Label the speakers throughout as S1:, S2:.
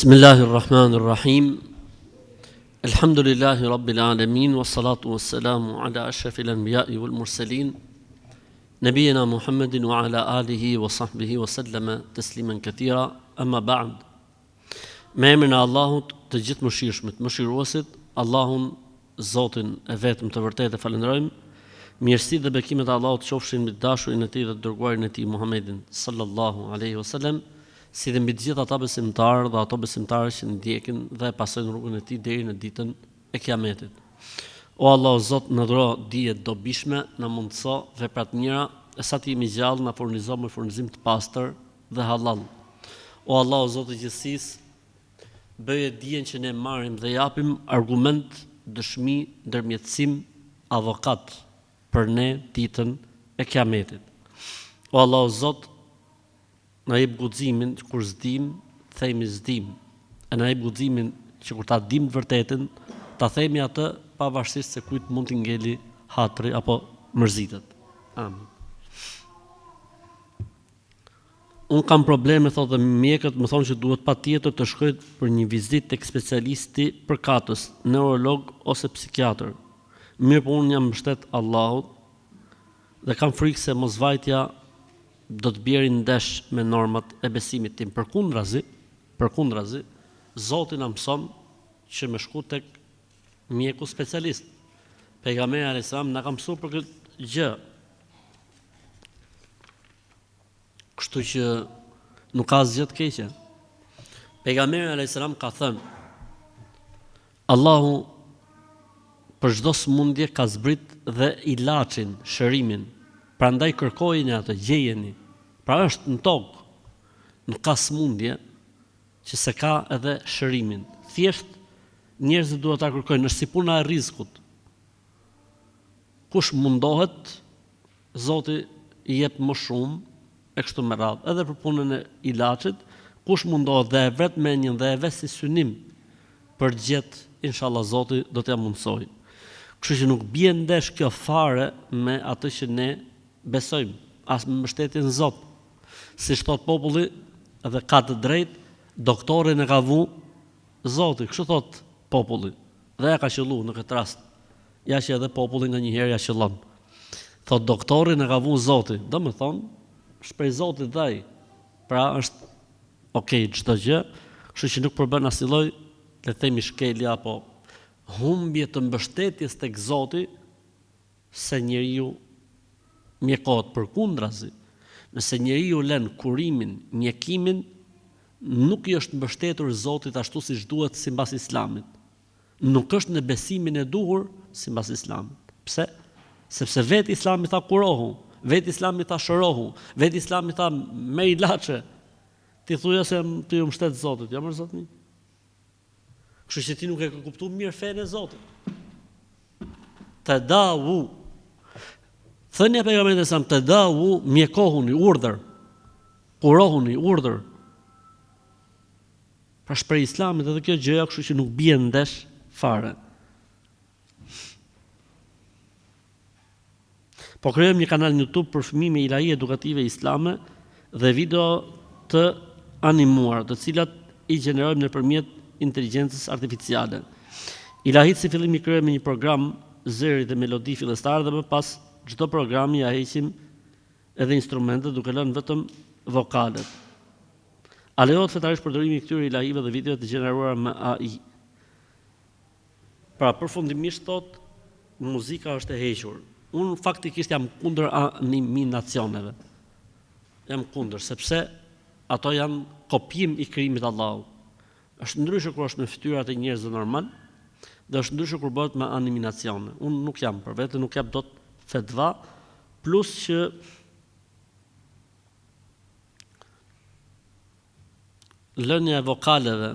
S1: Bismillahirrahmanirrahim. Alhamdulillahi Rabbil Alamin. Wassalatu wassalamu ala ashrafil anbiya'i wal mursalin. Nabiyina Muhammedin wa ala alihi wa sahbihi wa sallama tasliman kathira. Amma ba'd. Me emrin e Allahut të gjithë mëshirshmit, mëshiruesit, Allahun, Zotin e vetëm të vërtetë falenderojmë. Mirësitë dhe bekimet e Allahut qofshin mbi dashurin e tij dhe të dërguarin e tij Muhammedin sallallahu alaihi wasallam, si dhe mbi të gjithë ata besimtarë dhe ato besimtarë që ndjekin dhe pasojnë rrugën e tij deri në ditën e Kiametit. O Allah, Zot, na dhuro dije të dobishme, na mundso vepra të mira, e sa të jemi gjallë na furnizo me furnizim të pastër dhe halal. O Allah, Zot i gjithësisë, bëje dijen që ne marrim dhe japim argument, dëshmi, ndërmjetësim, avokat për ne ditën e Kiametit. O Allah, Zot, na jep guximin që kur s'dim, themi s'dim. E na jep guximin që kur ta dim të vërtetën, ta themi atë pavarësisht se kujt mund t'i ngeli hatri apo mërzitet. Amin. Unë kam probleme, thotë, mjekët më thonë që duhet patjetër të shkoj për një vizitë tek specialisti përkatës, neurolog ose psikiatër. Mirë, po unë jam mbështet Allahut dhe kam frikë se mosvajtja do të bjerë ndesh me normat e besimit tim. Përkundrazi, Zoti na mëson që me shku tek mjeku specialist. Pejgamberi alayhis salam na ka mësuar për këtë gjë. Kështu që nuk ka asgjë të keqe. Pejgamberi alayhis salam ka thënë: Allahu për çdo sëmundje ka zbrit dhe ilaçin, shërimin. Prandaj kërkojeni atë, gjejeni. Pra është në tokë, nuk ka sëmundje që se ka edhe shërimin. Thjesht njerëzit duhet ta kërkojnë, është si puna e rrezikut. Kush mundohet, Zoti i jep më shumë e kështu me radhë. Edhe për punën e ilaçit, kush mundohet dhe e vet mendjen dhe e vet si synim për gjet, inshallah Zoti do t'ja mundsojë. Kështu që nuk bie ndesh kjo fare me atë që ne besojmë, as me mbështetjen në Zot. Si thot populli, edhe ka të drejtë, doktorin e ka vu Zoti, kështu thot populli. Dhe ja ka qellu në këtë rast. Ja që edhe populli nganjëherë ja qellon. Thot doktorin e ka vu Zoti, domethënë shprej Zotit dhe ai. Pra është okay çdo gjë, kështu që nuk përbën asnjë lloj, le të themi, shkelje apo humbje të mbështetjes tek Zoti se njeriu mjekohet. Përkundrazi, nëse njeriu lën kurimin, mjekimin, nuk i është mbështetur Zotit ashtu siç duhet sipas Islamit. Nuk është në besimin e duhur sipas Islamit. Pse? Sepse vetë Islami tha kurohu, vetë Islami tha shërohu, vetë Islami tha me ilaçe. Ti thuja se ti u mbështet Zotit, ja më zotni. Kështu që ti nuk e ke kuptuar mirë fenë e Zotit. Tadawu. Thënia e pejgamberit sa tadawu, mjekohuni, urdhër. Kurohuni, urdhër. Pra shprej Islamit edhe kjo gjëja, kështu që nuk bie ndesh fare. Po krijojmë një kanal në YouTube për fëmijë me ilahi edukative islame dhe video të animuar, të cilat i gjenerojmë nëpërmjet inteligjencës artificiale. Ilahit si fillim i krijojmë një program zëri dhe melodi fillestare dhe më pas çdo programi ja heqim edhe instrumentet duke lënë vetëm vokalet. A lejohet fetarisht përdorimi i këtyre ilahive dhe videove të gjeneruara me AI? Pra përfundimisht thot, muzika është e hequr. Unë faktikisht jam kundër animacioneve. Jam kundër sepse ato janë kopjim i krijimit të Allahut. Është ndryshe kur është me fytyrat e njerëzve normal, dhe është ndryshe kur bëhet me animacione. Unë nuk jam për vete, nuk jap dot fetva, plus që lënia e vokaleve,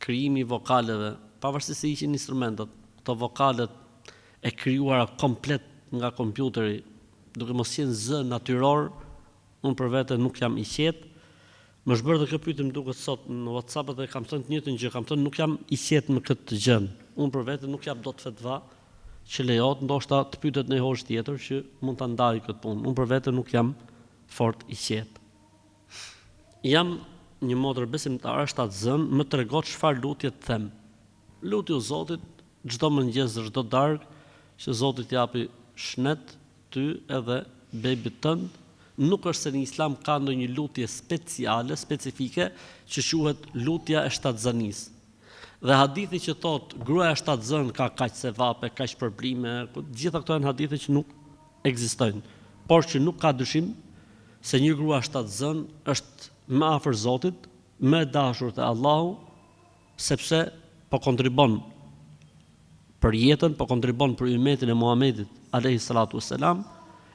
S1: krijimi i vokaleve, pavarësisht se ishin instrumentet, këto vokalet e krijuara komplet nga kompjuteri, duke mos qenë zë natyror, unë për vete nuk jam i qetë. Më shbërë dhe kjo pyetje më duket sot në WhatsApp dhe kam thënë të njëjtën gjë, kam thënë nuk jam i qetë me këtë gjë. Unë për vete nuk jap dot fetva që lejohet, ndoshta të pyetet në hoxh tjetër që mund ta ndaj këtë punë. Unë për vete nuk jam fort i qetë. Jam një motër besimtare shtatzën më tregon çfarë lutje të them. Lutju Zotit çdo mëngjes, çdo darkë, që Zoti t'japi shnet ty edhe bebit tënd. Nuk është se në Islam ka ndonjë lutje speciale, specifike, që quhet lutja e shtatzënisë. Dhe hadithi që thot gruaja e shtatzën ka kaq sevape, kaq probleme, gjitha këto janë hadithe që nuk ekzistojnë, por që nuk ka dyshim se një grua shtatzën është më afër Zotit, më e dashur te Allahu, sepse po kontribon për jetën, po kontribon për ummetin e Muhamedit alayhi salatu wassalam.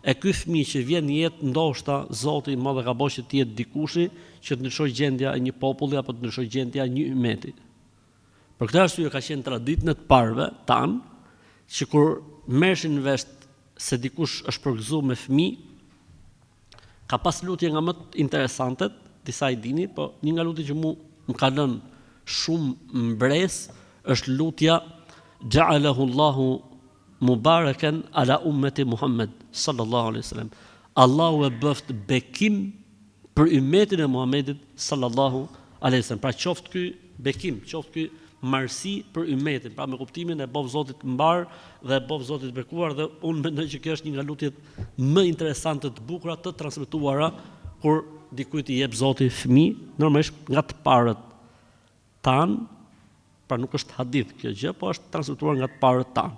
S1: E ky fëmijë që vjen në jetë, ndoshta Zoti më dhe ka bërë që të jetë dikushi që të ndryshojë gjendja e një populli apo të ndryshojë gjendja e një ummeti. Për këtë arsye ka qenë traditën e të parëve tan që kur merrshin vesh se dikush është përgëzuar me fëmijë, ka pas lutje nga më të interesantet, disa i dini, po një nga lutjet që më ka lënë shumë mbresë është lutja Ja'alahu Allahu Mubarakan ala ummeti Muhammed sallallahu alaihi wasallam. Allahu e bëft bekim për ummetin e Muhamedit sallallahu alaihi wasallam. Pra qoftë ky bekim, qoftë ky marsi për ummetin, pra me kuptimin e bof Zotit mbar dhe bof Zotit bekuar, dhe unë mendoj që kjo është një nga lutjet më interesante të bukura të transmetuara kur dikujt i jep Zoti fëmijë, normalisht nga të parët tan, pra nuk është hadith kjo gjë, po është transmetuar nga të parët tan.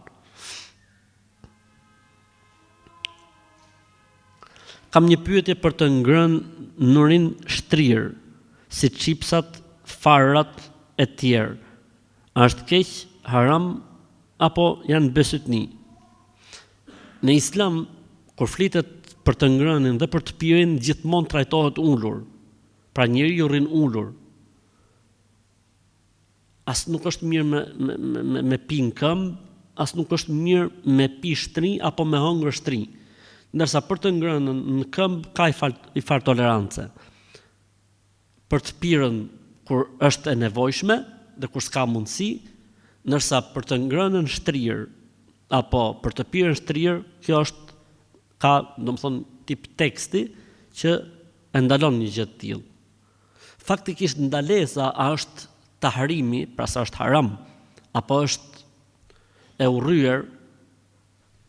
S1: Kam një pyetje për të ngrënë nurin shtrirë, si çipsat, farrat e tjerë. A është keq, haram apo janë besytni? Në Islam, kur flitet për të ngrënin dhe për të pirjen, gjithmonë trajtohet ulur. Pra njeriu rrin ulur. As nuk është mirë me pi në këmbë, as nuk është mirë me pi shtri apo me hëngrë shtri. Ndërsa për të ngrënën në këmbë ka i far tolerance. Për të pirën kur është e nevojshme dhe kur s'ka mundësi, ndërsa për të ngrënën shtrirë apo për të pirën shtrirë, kjo është ka, domethënë, tip teksti që e ndalon një gjë të tillë. Faktikisht ndalesa a është tahrimi, pra sa është haram, apo është e urryer.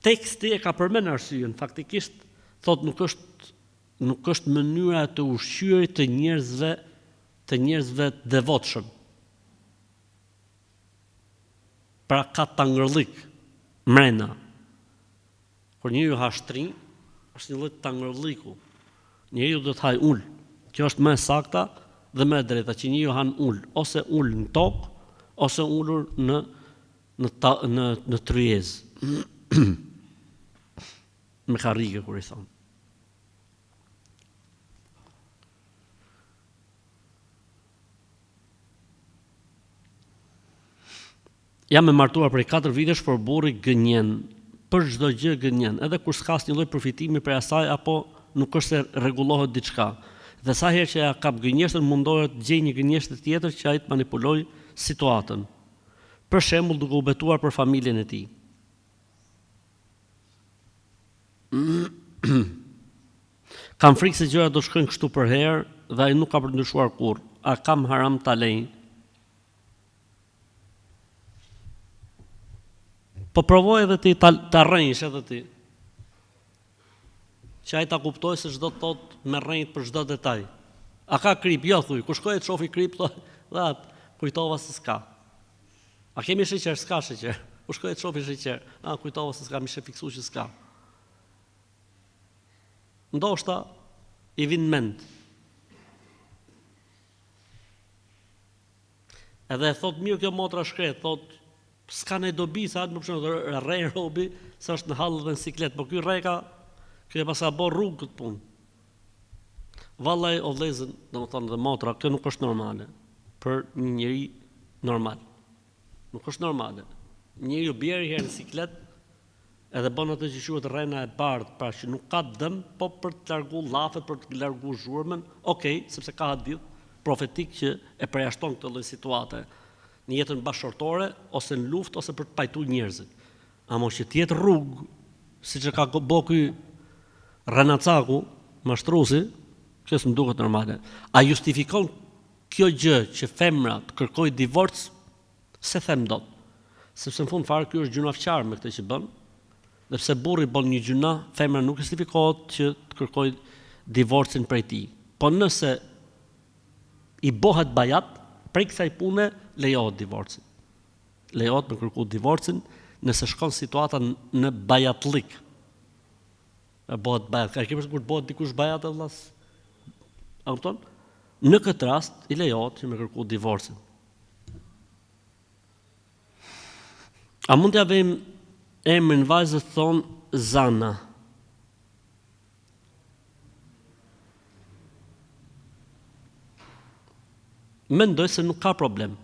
S1: Teksti e ka përmend arsyeën, faktikisht thot nuk është mënyra të ushqyerit të njerëzve të devotshëm. Pra ka tangërllik mrena. Kur njeriu ha shtri, është një lloj tangërlliku. Njeriu do të haj ul. Kjo është më e sakta dhe më e drejta, që njeriu han ul, ose ul në tokë, ose ulur në tryez. Me karrige, kur i thonë. Jam e martuar prej 4 vitesh, por burri gënjen. Për çdo gjë gënjen, edhe kur s'ka asnjë lloj përfitimi prej asaj, apo nuk është se rregullohet diçka. Dhe sa herë që ja kap gënjeshtër, mundohet të gjejë një gënjeshtër tjetër që ai të manipulojë situatën. Për shembull, duke u betuar për familjen e tij. Kam frikë se gjërat do shkojnë kështu për herë dhe ai nuk ka për ndryshuar kurrë. A kam haram ta lej? Po provoj edhe ti ta rrënjësh edhe ti. Që ai ta kuptoj se çdo të thot me rrënjët për çdo detaj. A ka krip? Jo, thuj. Kur shkoj të shofi krip, dhe kujtova se s'ka. A kemi sheqer? S'ka sheqer. Kur shkoj të shofi sheqer, kujtova se s'ka, më shë fiksu që s'ka. Ndoshta i vin mend. Edhe e thot mirë kjo motra shkret, thot s'ka ne dobi, sa atë më përshënë rrej robi, sa është në hallë dhe në siklet, po ky rreka, ky e pasa bo rrugë këtë punë. Vallaj o vlezën, dhe më thonë dhe motra, kjo nuk është normale, për një njeri normal. Nuk është normale. Njeri u bjerë herë në siklet, edhe bën atë që quhet rrena e bardhë, pra që nuk ka dëm, po për të largu llafet, për të largu zhurmën, okay, sepse ka hadith profetik që e përjashton këtë lloj situate në jetën bashkëshortore ose në luftë ose për të pajtuar njerëzit. Amo që të jetë rrugë, siç e ka bë ky Ranacaku, mashtruesi, kjo s'm duket normale. A justifikon kjo gjë që femra të kërkoj divorc, se them dot. Sepse në fund fare ky është gjunafçar me këtë që bën. Dhe pse burri bën një gjuna, femra nuk justifikohet që të kërkoj divorcin prej tij. Po nëse i bëhet bajat, prej kësaj pune lejohet divorci. Lejohet me kërku divorcin nëse shkon situata në bajatlik. E bëhet bajat. Ka kemi kur bëhet dikush bajat e vllas. A kupton? Në këtë rast i lejohet që me kërku divorcin. A mund t'ja vejmë emrin vajzës thonë Zana? Mendoj se nuk ka problem.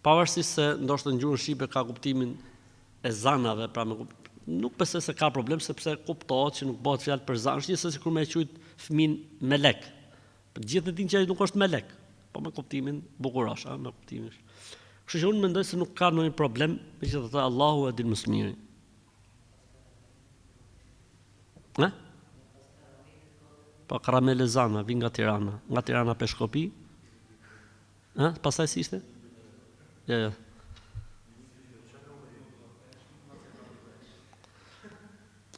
S1: Pavarësisht se ndoshta në gjuhën shqipe ka kuptimin e zanave, pra nuk besoj se ka problem sepse kuptohet që nuk bëhet fjalë për zanë, është njësoj sikur më e quajt fëmin melek. Për gjithë e dinë që ai nuk është melek, po me kuptimin bukurosh, me kuptimin. Kështu që unë mendoj se nuk ka ndonjë problem, megjithatë Allahu e din më së miri. Ne? Po karamele Zana, vin nga Tirana Peshkopi. Pastaj si ishte? Ja.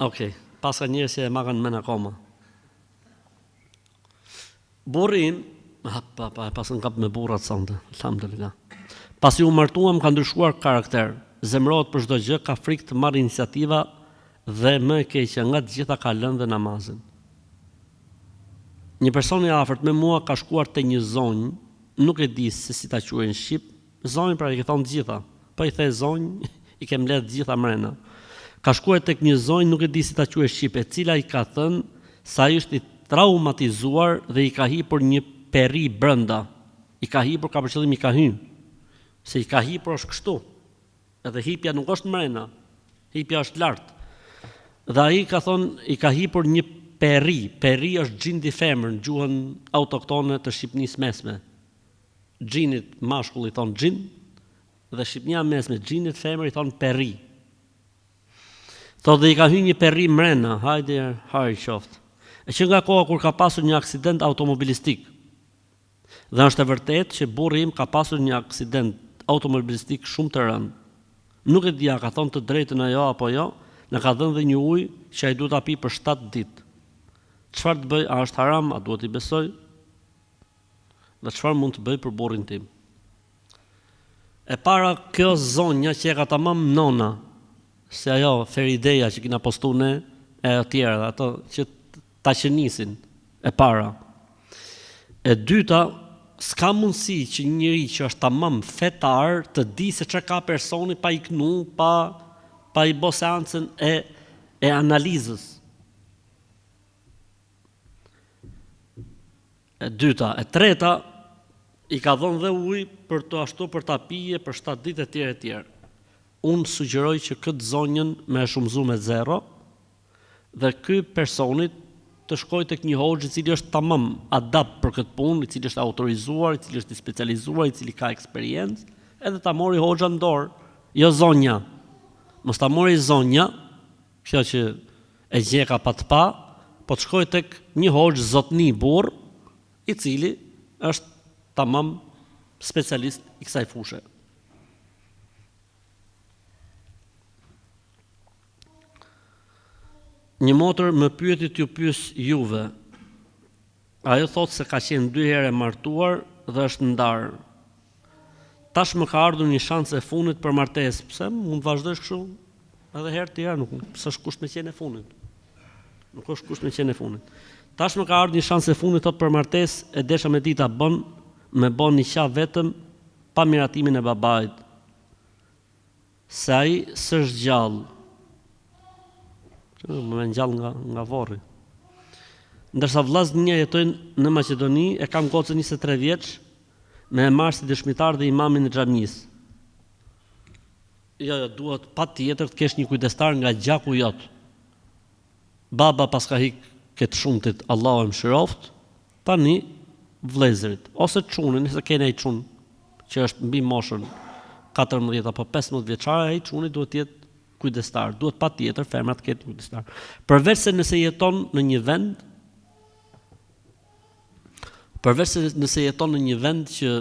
S1: Okej, paska njerëz që e marrën mend akoma. Burrin, pasën kap me burrat sonte, alhamdulillah. Pasi u martuam ka ndryshuar karakter, zemrohet për çdo gjë, ka frikë të marrë iniciativa dhe më e keqja nga të gjitha ka lënë dhe namazin. Një person i afërt me mua ka shkuar te një zonjë, nuk e di se si ta quajnë në shqip, zonjë pra i thonë të gjitha, po i the zonjë, i kem mbledh të gjitha mrena. Ka shkuar tek një zonjë, nuk e di si ta quajë në shqip, e cila i ka thënë sa ishte i traumatizuar dhe i ka hipur një peri brenda. I ka hipur, ka për qëllim i ka hyrë. Se i ka hipur është kështu. Edhe hipja nuk është mrena, hipja është lart. Dhe ai ka thonë i ka hipur një peri. Peri është gjindi femër në gjuhën autoktone të Shqipnisë mesme. Gjinit mashkull i thonë gjin, dhe Shqipnia mesme gjinit femër i thonë peri. Thotë dhe i ka hyrë një peri mrena, hajde qoftë. E që nga koha kur ka pasur një aksident automobilistik. Dhe është e vërtetë që burri im ka pasur një aksident automobilistik shumë të rënd. Nuk e dia ka thonë të drejtën ajo apo jo, në ka dhënë dhe një ujë që ai duhet ta pi për 7 ditë. Çfarë të bëj? A është haram? A duhet i besoj? Dhe çfarë mund të bëj për burrin tim? E para kjo zonja që e ka tamam nona, se ajo Ferideja që kina postu ne, e tjera, ato që ta qenisin, e para. E dyta, s'ka mundësi që njëri që është tamam fetar të di se çka ka personi pa i knu, pa i bë seancën e analizës. E dyta, e treta, i ka dhënë dhe ujë për të ashtu për ta pije për 7 ditë e tjerë e tjerë. Unë sugjeroj që këtë zonjën me shumëzu me 0 dhe ky personit të shkoj tek një hoxh i cili është tamam adapt për këtë punë, i cili është autorizuar, i cili është i specializuar, i cili ka eksperiencë, edhe ta mori hoxha në dorë, jo zonja. Mos ta mori zonja, kjo që e gjeka pa të pa, po të shkoj tek një hoxh zotni burr, i cili është tamam specialist i kësaj fushë. Një motër më pyeti t'ju pyes juve. Ajo thotë se ka qenë 2 herë martuar dhe është ndarë. Tash më ka ardhur një shans e fundit për martesë. Pse mund të vazhdojsh kështu? Edhe herë tjera nuk është kusht me qenë e fundit. Nuk është kusht me qenë e fundit. Tash më ka ardhur një shans e fundit thotë për martesë, e desha me dita me bën një qaf vetëm pa miratimin e babait. Se ai s'është gjallë. Më ngjall nga vorri. Ndërsa vllazët mia jetojnë në Maqedoni, e kam gocën 23 vjeç, me e marrë si dëshmitar dhe imamin e xhamisë. Jo, duhet patjetër të kesh një kujdestar nga gjaku jot. Baba pas ka hik këtë shumtit, Allahu e mëshiroft, tani vëllezërit ose çunin, nëse keni ai çun që është mbi moshën 14 apo 15 vjeçare, ai çuni duhet të jetë kujdestar, duhet patjetër femra të ketë kujdestar. Përveç se nëse jeton në një vend Përveç se nëse jeton në një vend që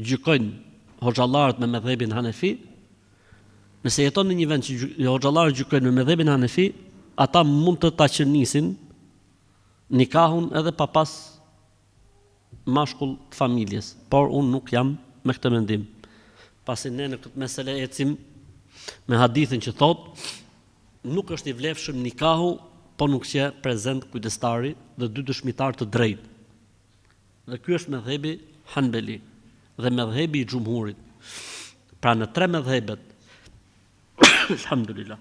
S1: gjykojnë hoxhallarët me medhebin Hanefi, nëse jeton në një vend që hoxhallarët gjykojnë me medhebin Hanefi, ata mund të ta qënisin nikahun edhe pa pas mashkull të familjes, por unë nuk jam me këtë mendim. Pasi ne në këtë mesele ecim me hadithin që thot, nuk është i vlefshëm nikahu, po nuk që prezent kujdestari dhe dy dëshmitar të drejtë. Dhe ky është medhebi Hanbeli dhe medhebi i xhumhurit. Pra në tre medhebet, alhamdulillah,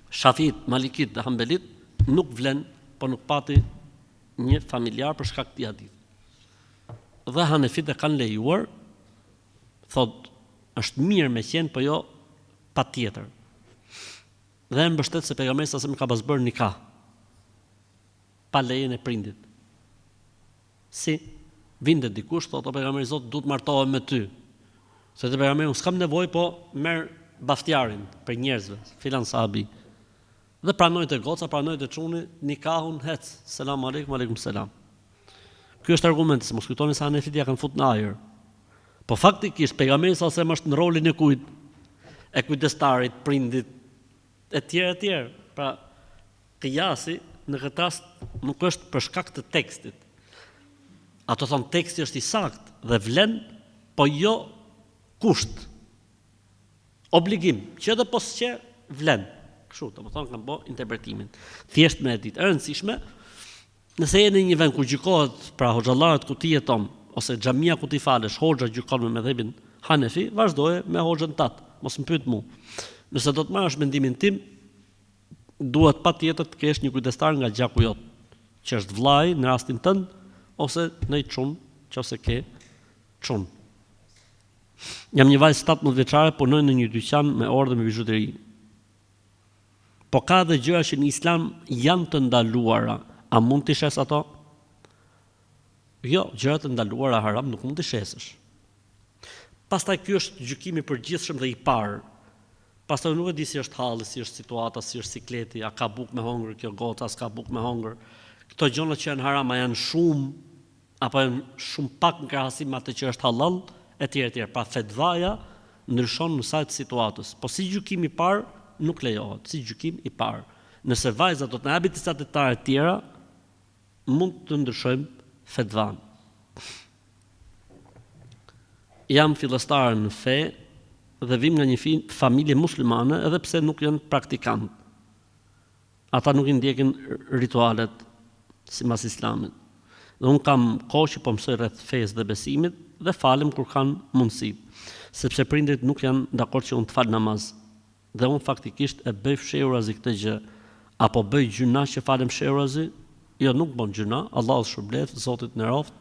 S1: Shafit, Malikit dhe Hanbelit nuk vlen, po nuk pati një familjar për shkak të këtij hadithi. Dhe Hanefit e kanë lejuar, thot, është mirë me qenë, po jo patjetër. Dhe e mbështet se pejgamberi sa më ka pas bërë nikah pa lejen e prindit. Si vinte dikush, thotë pejgamberi Zot, duhet martohem me ty. Se te pejgamberi, s'kam nevojë, po merr baftjarin për njerëzve, filan sahabi. Dhe pranoi të goca, pranoi të çuni, nikahun hec. Selam aleikum, aleikum selam. Ky është argumenti, se mos kujtoni se Hanefit ja kanë fut në ajër. Po faktikisht pejgamberi sa është në rolin e kujt? E kujdestarit, prindit, etj. Pra, qiyasi në këtë rast nuk është për shkak të tekstit. Ato thonë teksti është i saktë dhe vlen, po jo kusht. Obligim, që edhe pos që vlen. Kështu, domethënë kanë bë interpretimin. Thjesht me ditë e rëndësishme, nëse jeni në një vend ku gjykohet pra hoxhallarët ku ti jeton, ose xhamia ku ti falesh, hoxha gjykon me medhebin Hanefi, vazhdoje me hoxhën tat, mos më pyet mua. Nëse do të marrësh mendimin tim, duhet patjetër të kesh një kujdestar nga gjaku jot, që është vllai në rastin tënd, ose në çun, nëse ke çun. Jam një vajzë 17 vjeçare, punoj në një dyqan me orë dhe me bijuteri. Po ka dhe gjëra që në Islam janë të ndaluara, a mund t'i shes ato? Jo, gjërat të ndaluara haram nuk mund t'i shesësh. Pastaj ky është gjykimi i përgjithshëm dhe i parë. Pastaj nuk e di si është halli, si është situata, si është sikleti, a ka bukë me hongër kjo gota, s'ka bukë me hongër. Këto gjëra që janë haram, a janë shumë apo janë shumë pak në krahasim me atë që është halal, etj. Pa fetvaja ndryshon në sa të situatës. Po si gjykim i parë nuk lejohet, si gjykim i parë. Nëse vajza do të na japë disa detale të tjera, mund të ndryshojmë fetvan. Jam fillestar në fe dhe vim nga një familje muslimane, edhe pse nuk janë praktikant. Ata nuk i ndjekin ritualet sipas Islamit. Dhe unë kam kohë që po mësoj rreth fesë dhe besimit dhe falem kur kanë mundësi, sepse prindrit nuk janë dakord që unë të fal namaz. Dhe unë faktikisht e bëj fshehurazi këtë gjë, apo bëj gjuna që falem fshehurazi? Jo, nuk bën gjuna, Allahu shpërblet, Zotit në roft.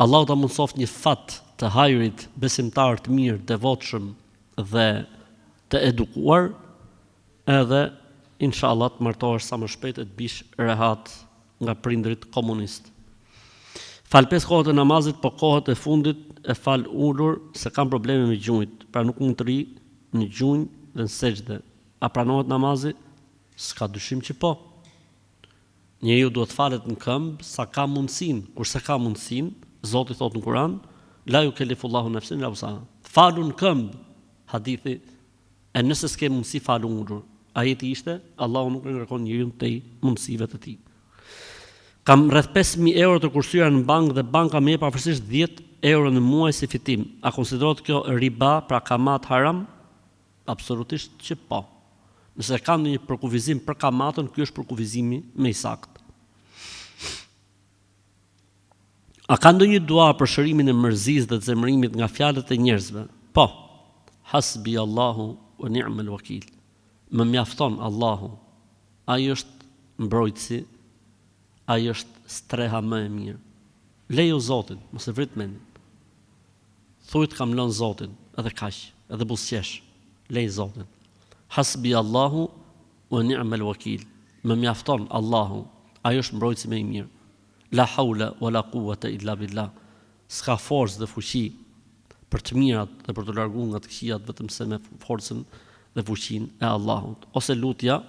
S1: Allahu ta mundsoft një fat të hajrit, besimtar të mirë, devotshëm dhe të edukuar, edhe inshallah të martohesh sa më shpejt e të bish rehat nga prindrit komunist. Fal 5 kohët e namazit, po kohët e fundit e fal ulur se kam probleme me gjunjt, pra nuk mund të ri në gjunjë dhe në sejdë. A pranohet namazi? S'ka dyshim që po. Njeriu duhet falet në këmbë sa ka mundësinë, kurse ka mundësinë, Zoti thot në Kur'an, la yukellifullahu nafsan illa wus'aha. Falu në këmbë, hadithi, e nëse s'ke mundësi falu ulur. Ajeti ishte, Allahu nuk e ngarkon njeriu te mundësive të tij. Kam rreth 5.000 euro të kursyer në bankë dhe banka më jep pavarësisht 10 euro në muaj si fitim. A konsiderohet kjo riba, pra kamat haram? Absolutisht që po. Nëse kanë një përkufizim për kamatën, ky është përkufizimi më i saktë. A ka ndonjë dua për shërimin e mërzisë dhe të zemërimit nga fjalët e njerëzve? Po. Hasbi Allahu wa ni'mal wakil. Më mjafton Allahu. Ai është mbrojtësi, ai është streha më e mirë. Lejo Zotin, mos e vrit mendin. Thuajt kam lënë Zotin, edhe kaq, edhe buzëqesh. Lej Zotin. Hasbi Allahu wa ni'mal wakil. Më mjafton Allahu, ai është mbrojtësi më i mirë. La hawla wala quwwata illa billah. S'ka forcë dhe fuqi për të mirat dhe për të larguar nga të këqijat vetëm se me forcën dhe fuqinë e Allahut. Ose lutja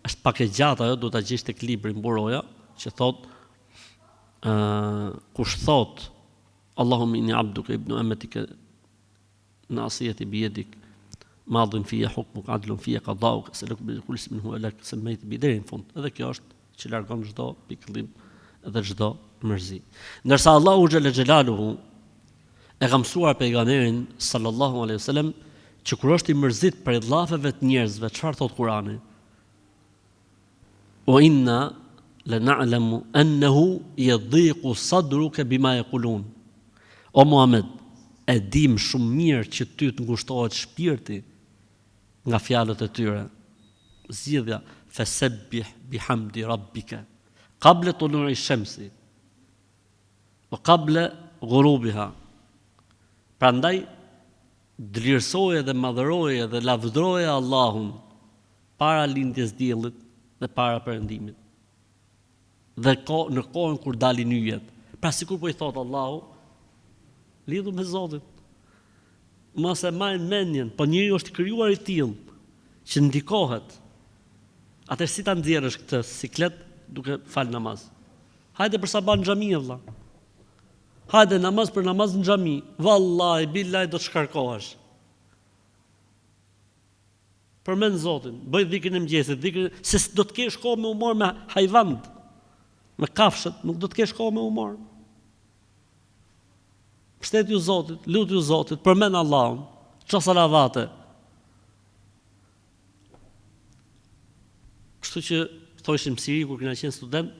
S1: është pak e gjatë, ajo duhet ta gjesh tek libri mburoja, që thot kush thot Allahumma inni abduka ibnu amatika nasiyati biyadik madhin fija hukmuk adlun fija qadauk as'aluka bi kulli ismin huwa lak sammayta bi deri në fund. Edhe kjo është që largon çdo pikëllim dhe çdo mërzi. Ndërsa Allahu xhalla xhelaluhu e ka mësuar pejgamberin sallallahu alaihi wasallam që kur është i mërzit për llafeve të njerëzve, çfarë thot Kurani? Wa inna lana'lamu annahu yadhiqu sadruka bima yaqulun. O Muhammed, e dim shumë mirë që ty të ngushtohet shpirti nga fjalët e tyre. Zgjidhja fasabbih bihamdi rabbika qabla tulu'i shamsi wa qabla ghurubiha. Prandaj dlirsoje dhe madhëroje dhe lavdëroje Allahun para lindjes diellit dhe para perëndimit. Dhe në kohën kur dalin yjet. Pra sikur po i thot Allahu, lidhu me Zotin. Mos e marrin mendjen, po njeriu është krijuar i tillë që ndikohet. Atëherë si ta nxjerrësh këtë siklet duke fal namaz? Hajde për sabah në xhami vëlla. Hajde namaz për namaz në xhami. Vallahi billahi do të shkarkohesh. Përmend Zotin, bëj dhikrin e mëngjesit, dhikrin se do të kesh kohë me humor me hajvand, me kafshët, nuk do të kesh kohë me humor. Pështet ju Zotit, lut ju Zotit, përmend Allahun, ço salavate. Kështu që thoshim Siri kur kena qenë student,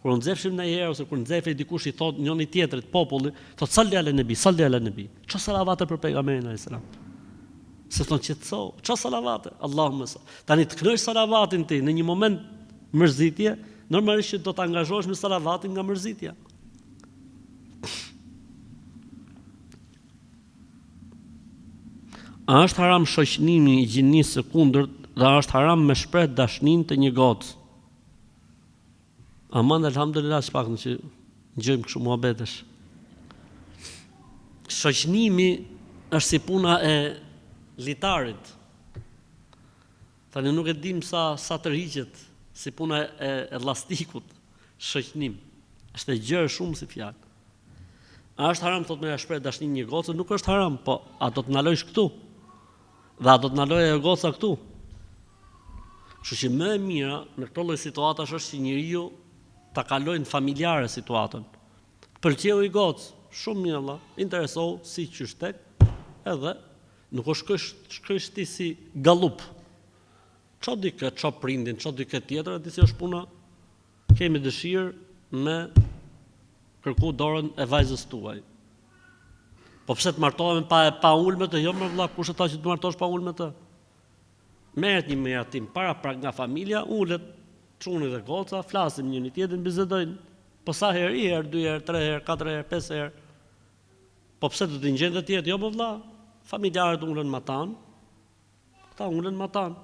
S1: kur nxefshim ndonjëherë ose kur nxefej dikush i thot njëri tjetrit populli, thot salli ala nabi, salli ala nabi. Ço salavate për pejgamberin alayhis salam. Se thonë qetëso, ço salavate, Allahumma sa. Tani të kënosh salavatin ti në një moment mërzitje, normalisht që do të angazhohesh me salavatin nga mërzitja. A është haram shoqënimi i gjinisë së kundërt dhe a është haram me shpreh dashninë të një gocë? Aman alhamdulillah shpak në që gjëjmë kështu muhabetesh. Shoqënimi është si puna e litarit. Tani nuk e dim sa tërhiqet si puna e ellastikut, shoqënim. Është e gjerë shumë si fjalë. A është haram thot me shpreh dashninë një gocë? Nuk është haram, po a do të ndalojsh këtu? Dhe a do të ndalojë e goca këtu? Kështu që më e mira në këto lloj situatash është që njeriu ta kalojnë familjare situatën. Pëlqeu i gocë, shumë mirë Allah, interesou si qyshtek, edhe nuk është shkësh ti si gallup. Ço di kë, ço prindin, ço di kë tjetër, atë si është puna, kemi dëshirë me kërku dorën e vajzës tuaj. Po pse të martohem pa ulme të, jo më vëlla, kush e tha që të martosh pa ulme të? Merret një miratim para nga familja, ulet çuni dhe goca, flasim njëri tjetrin, bisedojnë. Po sa herë, një herë, 2 herë, 3 herë, 4 herë, 5 herë. Po pse do të ngjendë tjetër? Jo më vëlla, familjarët ulen matan, këta ulen matan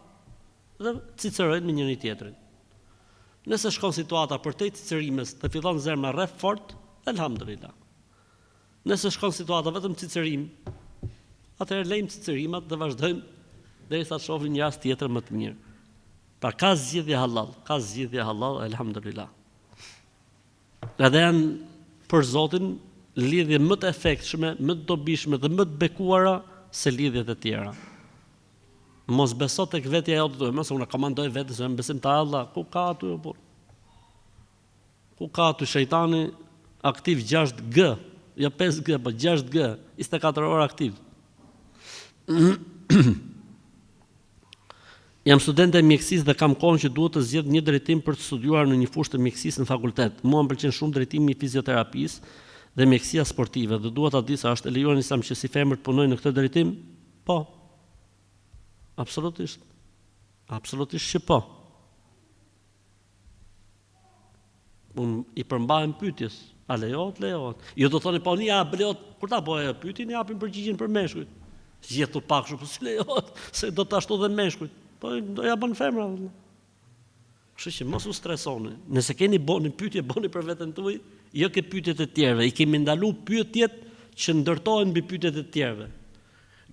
S1: dhe cicërojnë me njëri tjetrin. Nëse shkon situata për te cicërimes dhe fillon zemra rreth fort, elhamdulillah. Nëse shkon situata vetëm cicërim, atëherë lejmë cicërimat dhe vazhdojmë derisa të shohim një rast tjetër më të mirë. Pra ka zgjidhje halal, elhamdulillah. Edhe janë për Zotin lidhje më të efektshme, më të dobishme dhe më të bekuara se lidhjet e tjera. Mos beso tek vetja jote, mos unë komandoj vetes, jam besimtar Allah, ku ka aty apo? Ku ka aty shejtani aktiv 6G, jo 5G, po 6G, 24 orë aktiv. Jam student e mjekësisë dhe kam kohën që duhet të zgjedh një drejtim për të studiuar në një fushë të mjekësisë në fakultet. Mua më pëlqen shumë drejtimi i fizioterapisë dhe mjekësia sportive, dhe dua ta di sa është e lejuar në Islam që si femër të punojnë në këtë drejtim? Po. Absolutisht. Absolutisht që po. Unë i përmbahem pyetjes, a lejohet, lejohet. Jo do thoni po ja lejohet, kur ta bëjë pyetjen, japin përgjigjen për meshkujt. Gjetu pak shumë, po si lejohet, se do të ashtu dhe meshkujt. Po do ja bën femra. Kështu që mos u stresoni. Nëse keni bëni pyetje, bëni për veten tuaj, jo ke pyetjet e tjerëve. I kemi ndaluar pyetjet që ndërtohen mbi pyetjet e tjerëve.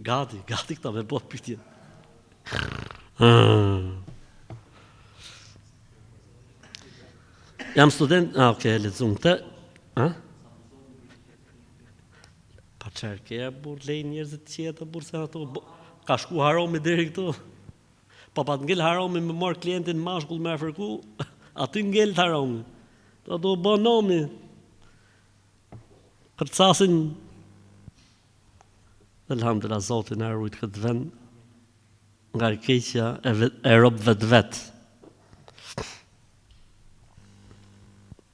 S1: Gati këta me bë pyetje. Jam student, okay, lexuam këtë. Pa çfarë ke burr lej njerëzit të qetë burr se ato ka shku haromi deri këtu. Po pa ngel haromi me marr klientin mashkull me afërku, aty ngel haromi. Do bën nomi. Kërcasin. Elhamdulillah Zoti na ruajt këtë vend nga e keqja e rob vet.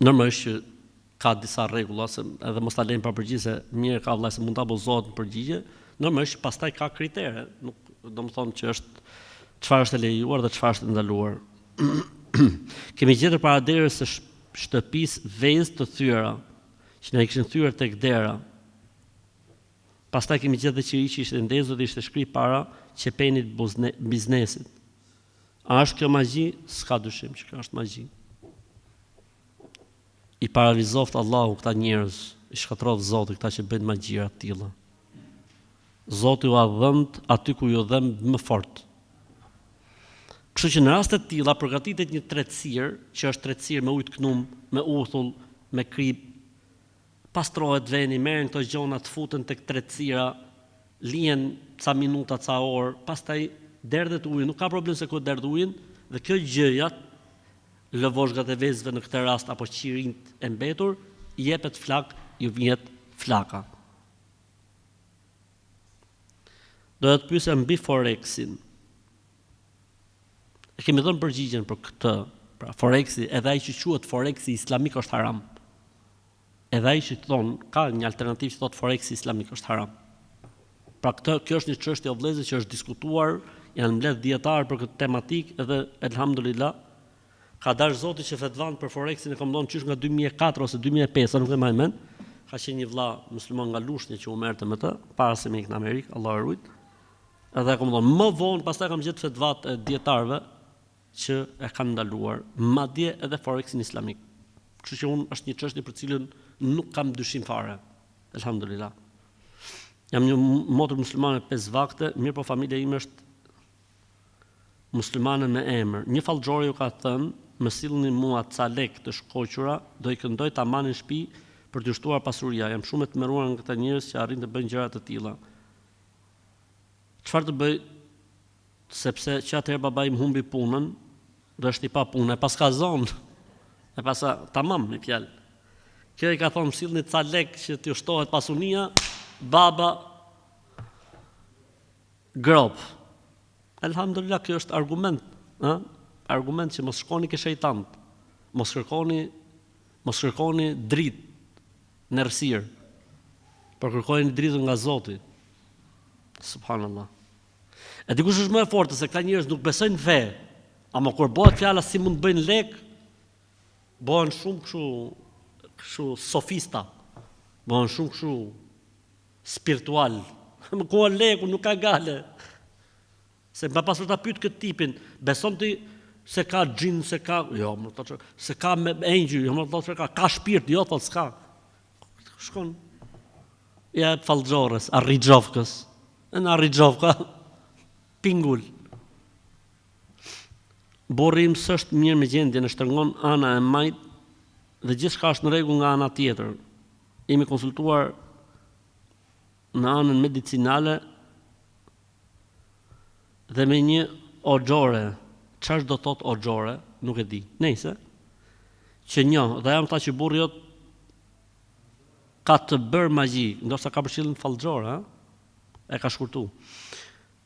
S1: Normalisht që ka disa rregulla se edhe mos ta lejmë pa përgjigje se mirë ka vëllai se mund ta abuzohet në përgjigje. Normalisht pastaj ka kritere, nuk domethënë që është çfarë është e lejuar dhe çfarë është e ndaluar. Kemi gjetur para derës së shtëpisë vezë të thyera, që na kishin thyer tek dera. Pastaj kemi gjetur dhe qiri që ishte ndezur dhe ishte shkruar para qepenit biznesit. A është kjo magji? S'ka dyshim që kjo është magji. I paralizoft Allahu këta njerëz, i shkatërrof Zoti këta që bëjnë magjira të tilla. Zoti u dhënd aty ku ju dhem më fort. Kështu që në raste të tilla përgatitet një tretësirë, që është tretësirë me ujë të knum, me uthull, me krip, pastrohet veni, merren këto gjona të futen tek tretësira, lihen ca minuta, ca orë, pastaj derdhet uji, nuk ka problem se ku derdh ujin, dhe kjo gjëja lëvozhgat e vezëve në këtë rast apo qirinjt e mbetur, i jepet flak, ju vjet flaka. Do të pyesem mbi Forexin. E kemi dhënë përgjigjen për këtë. Pra Forexi, edhe ai që quhet Forexi islamik është haram. Edhe ai që thon, ka një alternativë që thot Forexi islamik është haram. Pra kjo është një çështje o vëllezër që është diskutuar, janë mbledh dietar për këtë tematik edhe elhamdulillah ka dash Zoti që fetvan për Forexin e kam dhënë qysh nga 2004 ose 2005, nuk e mbaj mend. Ka qenë një vëlla musliman nga Lushnjë që u merrte me të, para se me ikë në Amerikë, Allahu e ruajt. Edhe kam dhënë më vonë, pastaj kam gjetë fetvat e dietarëve që e kanë ndaluar, madje edhe Forexin islamik. Kështu që unë është një çështje për cilën nuk kam dyshim fare. Elhamdulillah. Jam një motër muslimane 5 vakte, mirë po familja ime është muslimane me emër. Një fallxhori ju ka thënë, më sillni mua ca lek të shkoqura, do i këndoj tamam në shtëpi për të shtuar pasuria. Jam shumë e tmerruar nga këta njerëz që arrin të bëjnë gjëra të tilla. Çfarë të bëj? Sepse që atëherë babai më humbi punën, do është i pa punë, e pas ka zonë. E pasa tamam me fjalë. Kjo i ka thonë më sillni ca lek që t'ju shtohet pasunia, baba grop. Elhamdulillah, kjo është argument, argument që mos shkoni ke shejtant, mos kërkoni dritë në errësirë, por kërkoni dritën nga Zoti. Subhanallah. E dikush është më e fortë se këta njerëz nuk besojnë fe, ama kur bëhet fjala si mund të bëjnë lek, bëhen shumë kështu sofista, bëhen shumë kështu spiritual. Më ku leku nuk ka gale. Se më pasur ta pyet këtë tipin, beson ti se ka xhin, se ka, jo, më thotë, se ka me engjëj, jo, më thotë se ka shpirt, jo, thotë s'ka. Shkon. Ja fallxorës, Arrijovkës. Në Arrijovka pingull. Burri im s'është mirë me gjendjen, e shtrëngon ana e majt dhe gjithçka është në rregull nga ana tjetër. Jemi konsultuar në anën medicinale dhe me një oxhore. Çfarë do thot oxhore? Nuk e di. Nëse që një, dhe jam tha që burri jot ka të bërë magji, ndoshta ka përshillën fallxor, e ka shkurtu.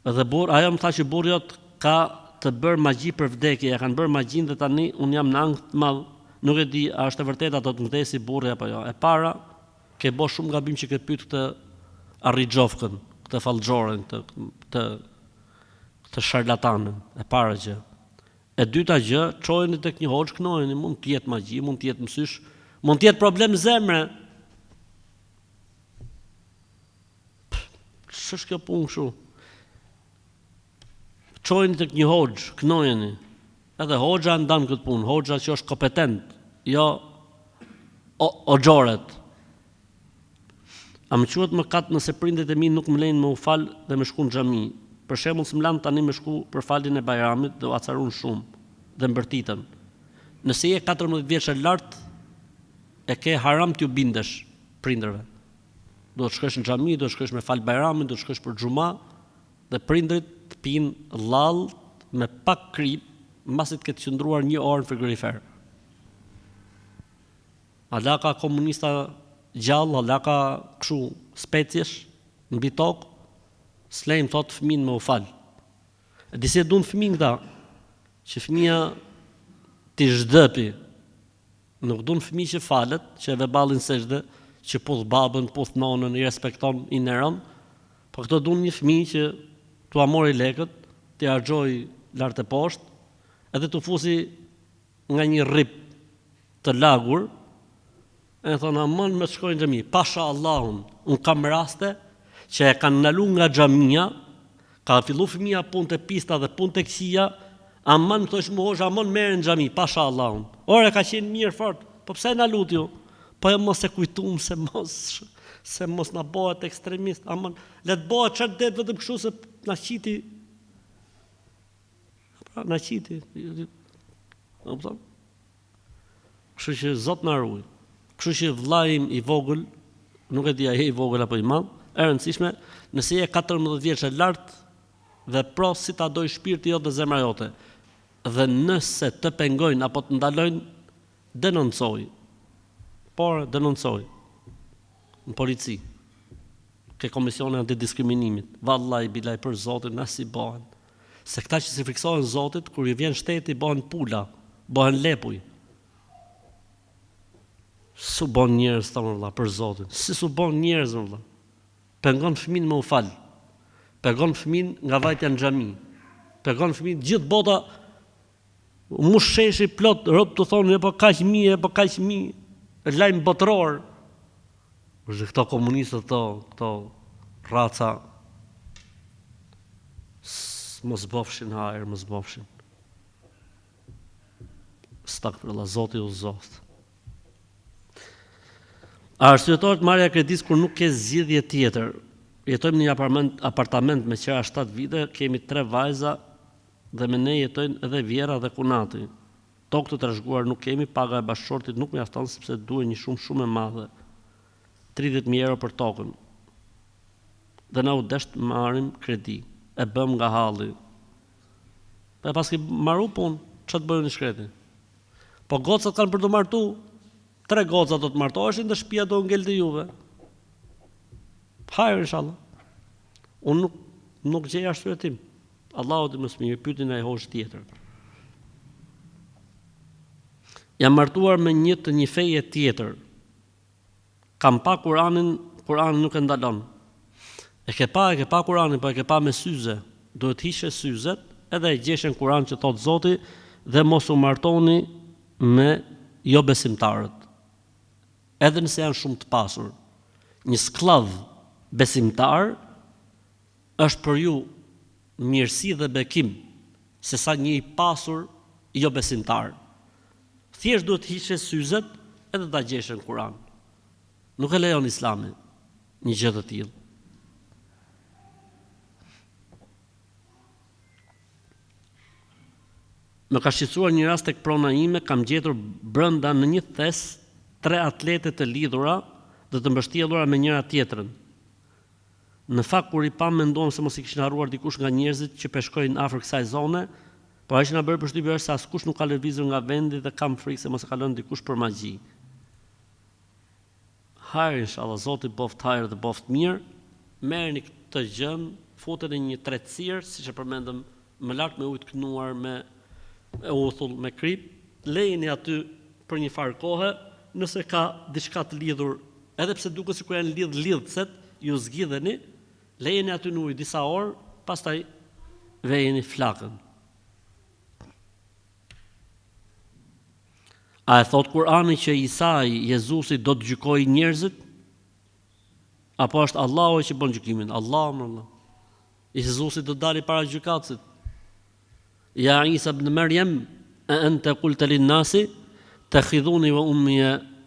S1: Dhe ajo më tha që burri jot ka të bërë magji për vdekje, e kanë bërë magjin dhe tani un jam në ankth të madh. Nuk e di a është e vërtetë do të vdesi burri apo jo. E para, ke bë shumë gabim që ke pyet këtë Arrijovkën, këtë fallxoren, këtë sharlatanën, e para gjë. E dyta gjë, çojeni tek një hoxh, knojeni, mund të jetë magji, mund të jetë mësysh, mund të jetë problem zemre. Ç'është kjo punë kështu? Çojeni tek një hoxh, knojeni. Edhe hoxha ndan këtë punë, hoxha që është kompetent, jo oxhoret. A më quhet mëkat nëse prindet e mi nuk më lejnë me u fal dhe me shku në xhami. Për shembull, s'm lan tani me shku për faljen e Bajramit dhe u acarun shumë dhe mbërtitën. Nëse je 14 vjeç e lart, e ke haram t'ju bindesh prindërve. Do të shkosh në xhami, do të shkosh me fal Bajramin, do të shkosh për xhuma, dhe prindrit të pinë llall me pak krip, mbasi të ketë qëndruar 1 orë në frigorifer. Ala ka komunista gjallë, ala ka kështu speciesh mbi tokë, s'lejmë thot fëmin me u fal. E disi e dun fëmin këta, që fëmia t'i zhdëpi, nuk dun fëmi që falet, që e veballin sejdë, që puth babën, puth nonën, i respekton, i neron, po këto dun një fëmi që t'u amori lekët, t'i harxoj lart e poshtë, edhe t'u fusi nga një rrip të lagur, e thonë, amon me të shkojnë xhami, pasha Allahun, unë kam raste që e kanë ndalu nga xhamia, ka fillu fëmia punë të pista dhe punë të këqija, amon më thosh më hoxha, amon merë në xhami, pasha Allahun. Ore ka qenë mirë fort, po pse na lut ju? Po e mos e kujtum se mos na bëhet ekstremist, amon le të bëhet çat det vetëm kështu se na qiti. Pra na qiti. Kështu që Zot na ruaj. Kështu që vllai im i vogël, nuk e di ai i vogël apo i madh, e rëndësishme, nëse je 14 vjeç e lart dhe pros si ta doj shpirti jot dhe zemra jote, dhe nëse të pengojnë apo të ndalojnë, denoncoj. Por denoncoj në polici, ke komisione antidiskriminimit, vallahi bilaj për Zotin na si bëhen. Se këta që si friksohen Zotit, kur i vjen shteti, bëhen pula, bëhen lepuj. Su bon njerëz ta valla për Zotin. Si su bon njerëz valla. Pengon fëmin me u fal. Pengon fëmin nga vajtja në xhami. Pengon fëmin gjithë bota mu sheshi plot rob të thonë po kaq mi, po kaq mi. Lajm botror. Është këto komunistët këto raca mos bofshin hajër, mos bofshin. Stakfirullah, Zoti u zot. Arsyetorët marrja kredis kur nuk ke zgjidhje tjetër. Jetojmë në një apartament me qira 7 vite, kemi 3 vajza dhe me ne jetojnë edhe vjera dhe kunati. Tokë të trashëguar nuk kemi, paga e bashkëshortit nuk mjafton sepse duhet një shumë e madhe. 30.000 euro për tokën. Dhe na u desht marrim kredi, e bëm nga halli. E paski marru punë, ç'a të bëjnë në shkreti? Po gocat kanë për të martu. 3 goca do të martoheshin dhe shtëpia do ngelte juve. Hajër inshallah. Unë nuk gjej arsyetim. Allahu të më smiri, pyetin ai hosh tjetër. Jam martuar me një feje tjetër. Kam pa Kur'anin nuk e ndalon. E ke pa Kur'anin, po e ke pa me syze. Duhet hishe syzet, edhe e gjeshen Kur'an që thot Zoti dhe mos u martoni me jo besimtarët. Edhe nëse janë shumë të pasur. Një skllav besimtar është për ju mirësi dhe bekim se sa një i pasur jo besimtar. Thjesht duhet hishe syzet edhe ta gjesh në Kur'an. Nuk e lejon Islami një gjë të tillë. Më ka shqetësuar një rast tek prona ime, kam gjetur brenda në një thes 3 atlete të lidhura dhe të mbështjellura me njëra tjetrën. Në fakt kur i pam menduam se mos i kishin harruar dikush nga njerëzit që peshkojnë afër kësaj zone, por ai që na bëri përshtypje është se askush nuk ka lëvizur nga vendi dhe kam frikë se mos e ka lënë dikush për magji. Hajr inshallah, Zoti boft hajër dhe boft mirë. Merrni këtë gjën, futeni në një tretësirë, siç e përmendëm, më lart me ujë të kënuar, me uthull, me krip, lejeni aty për një farë kohe. Nëse ka diçka të lidhur, edhe pse duket sikur janë lidhset, ju zgjidheni, lejeni aty në ujë disa orë, pastaj vejeni flakën. A e thot Kur'ani që Isai, Jezusi, do të gjykojë njerëzit? Apo është Allahu që bën gjykimin? Allah. Jezusi do dali para gjykatësit. Ja Isa ibn Maryam, a anta qulta lin-nasi takhidhuni wa ummi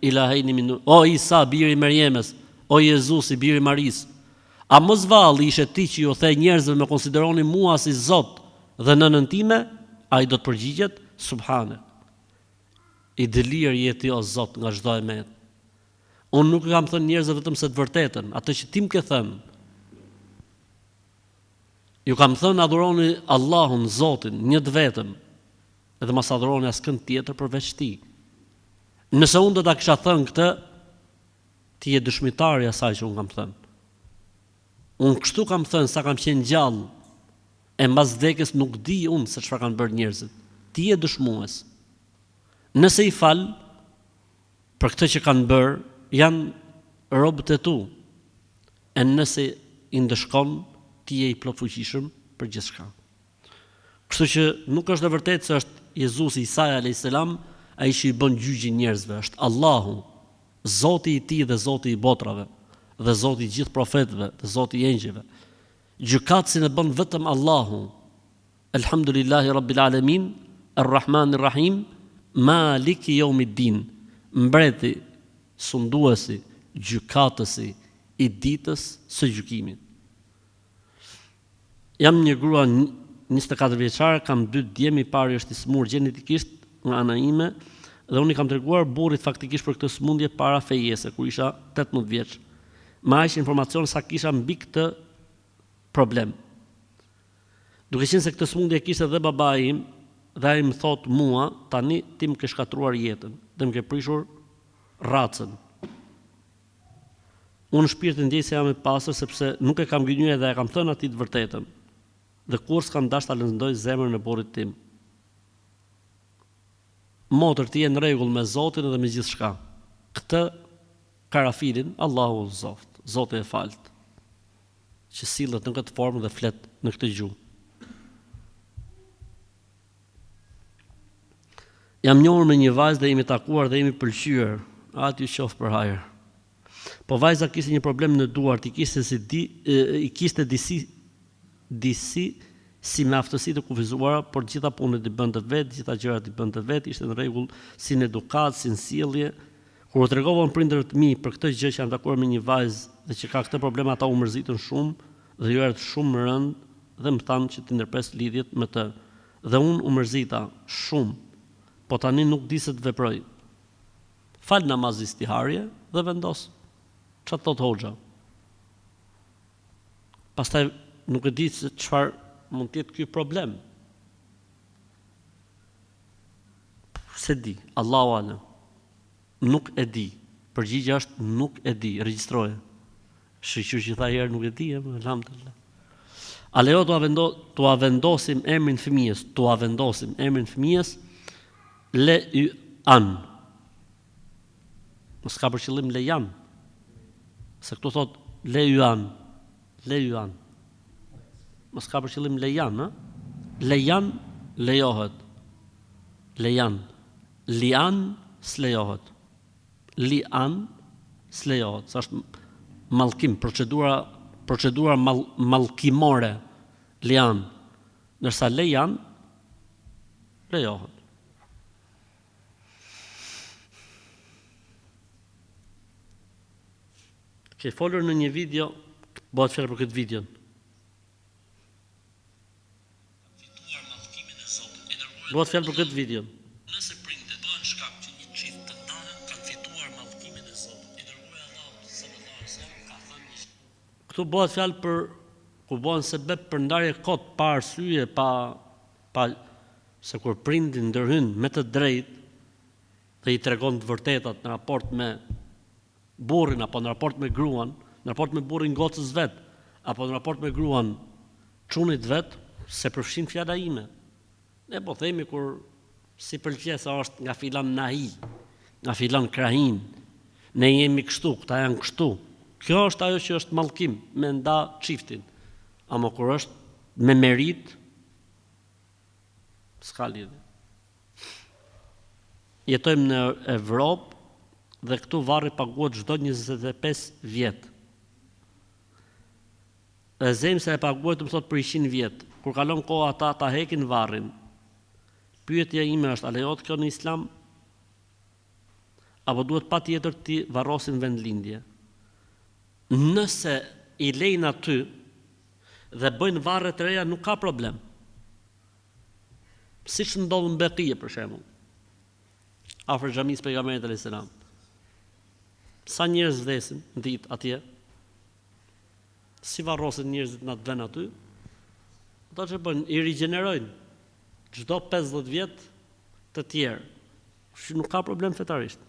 S1: ilahaini min. O Isa, biri i Merjemës, o Jezusi, biri i Maris. A mos valli ishe ti që ju the njerëzve me konsideroni mua si Zot dhe nënën time? Ai do të përgjigjet, subhane. I dëlir jeti o Zot nga çdo emet. Unë nuk kam thënë njerëzve vetëm se të vërtetën, atë që ti më ke thënë. Ju kam thënë adhuroni Allahun, Zotin, një të vetëm, edhe mos adhuroni askënd tjetër përveç Tij. Nëse unë do ta kisha thënë këtë, ti je dëshmitari i asaj që unë kam thënë. Unë kështu kam thënë sa kam qenë gjallë, e mbas vdekjes nuk di unë se çfarë kanë bërë njerëzit. Ti je dëshmues. Nëse i fal për këtë që kanë bërë, janë robët e tu. E nëse i ndëshkon, ti je i plotfuqishëm për gjithçka. Kështu që nuk është e vërtetë se është Jezusi Isa alayhis salam ai që i bën gjyqin njerëzve, është Allahu, Zoti i tij dhe Zoti i botrave, dhe Zoti i gjithë profetëve, dhe Zoti i engjëjve. Gjykatësin e bën vetëm Allahu. Elhamdulillahi Rabbil Alamin, Ar-Rahmanir Rahim, Maliki Yawmiddin, mbreti, sunduesi, gjykatësi i ditës së gjykimit. Jam një grua 24 vjeçare, kam 2 djem, i pari është i smur gjenetikisht nga ana ime, dhe unë i kam treguar burrit faktikisht për këtë sëmundje para fejese, kur isha 18 vjeç. Ma aq informacion sa kisha mbi këtë problem. Duke qenë se këtë sëmundje kishte edhe babai im, dhe ai më thot mua, tani ti më ke shkatruar jetën, dhe më ke prishur racën. Unë shpirtin ndjej se jam i pastër sepse nuk e kam gënjur dhe e kam thënë atij të vërtetën. Dhe kur s'kam dashur ta lëndoj zemrën e burrit tim. Motër, ti je në rregull me Zotin dhe me gjithçka. Këtë karafilin Allahu zoft, Zoti e falt, që sillet në këtë formë dhe flet në këtë gjuhë. Jam njohur me një vajzë dhe jemi takuar dhe jemi pëlqyer. Aty qof për hajër. Po vajza kishte një problem në duart, i kishte disi si me aftësi të kufizuara, por gjitha punët i bënte vetë, gjitha gjërat i bënte vetë, ishte në rregull si në edukat, si në sjellje. Kur u tregova prindërit mi për këtë gjë që jam takuar me një vajzë dhe që ka këtë problem, ata u mërzitën shumë dhe ju erdhi shumë rënd dhe më thanë që të ndërpres lidhjet me të. Dhe unë u mërzita shumë, po tani nuk di se të veproj. Fal namaz istiharje dhe vendos. Çfarë thot hoxha? Pastaj nuk e di se çfarë mund të jetë ky problem. Se di, Allahu alem. Nuk e di. Përgjigjja është nuk e di, regjistroje. Shiqur që tha herë nuk e di, alhamdulillah. A lejo t'ua vendosim emrin fëmijës, le y an. Mos ka për qëllim lejan. Se këtu thot le y an. Mos ka për qëllim lejan, ha? Lejan lejohet. Lejan. Lian s'lejohet. Lian s'lejohet. Sa është mallkim, procedura mallkimore. Lian. Ndërsa lejan lejohet. Ke folur në një video, bëhet fjalë për këtë video. Bëhet fjalë për këtë video. Nëse prindët bëhen shkak që një çift të ndahen, kanë fituar mallkimin e Zotit. I dërguari Allahu sallallahu alaihi wasallam ka thënë. Këtu bëhet fjalë për ku bëhen sebeb për ndarje kot pa arsye, pa se kur prindi ndërhyn me të drejtë dhe i tregon të vërtetat në raport me burrin apo në raport me gruan, në raport me burrin gocës vet, apo në raport me gruan çunit vet, se përfshin fjala ime. Ne po themi kur si pëlqesa është nga filan nahi, nga filan krahin, ne jemi kështu, këta janë kështu. Kjo është ajo që është mallkim me nda çiftin. Ama kur është me merit, s'ka lidhje. Jetojmë në Evropë dhe këtu varri paguhet çdo 25 vjet. Dhe zemsa e paguhet, më thot, për 100 vjet. Kur kalon koha ata ta hekin varrin. Pyetja ime është, a lejohet kjo në Islam? Apo duhet patjetër ti varrosin vendlindje? Nëse i lejnë aty dhe bëjnë varre të reja, nuk ka problem. Siç ndodh në Beqije për shembull. afër xhamisë pejgamberit alayhis salam. Sa njerëz vdesin në ditë atje? Si varrosin njerëzit në atë vend aty? Ata që bëjnë, i rigjenerojnë çdo 50 vjet të tjerë. Që nuk ka problem fetarisht.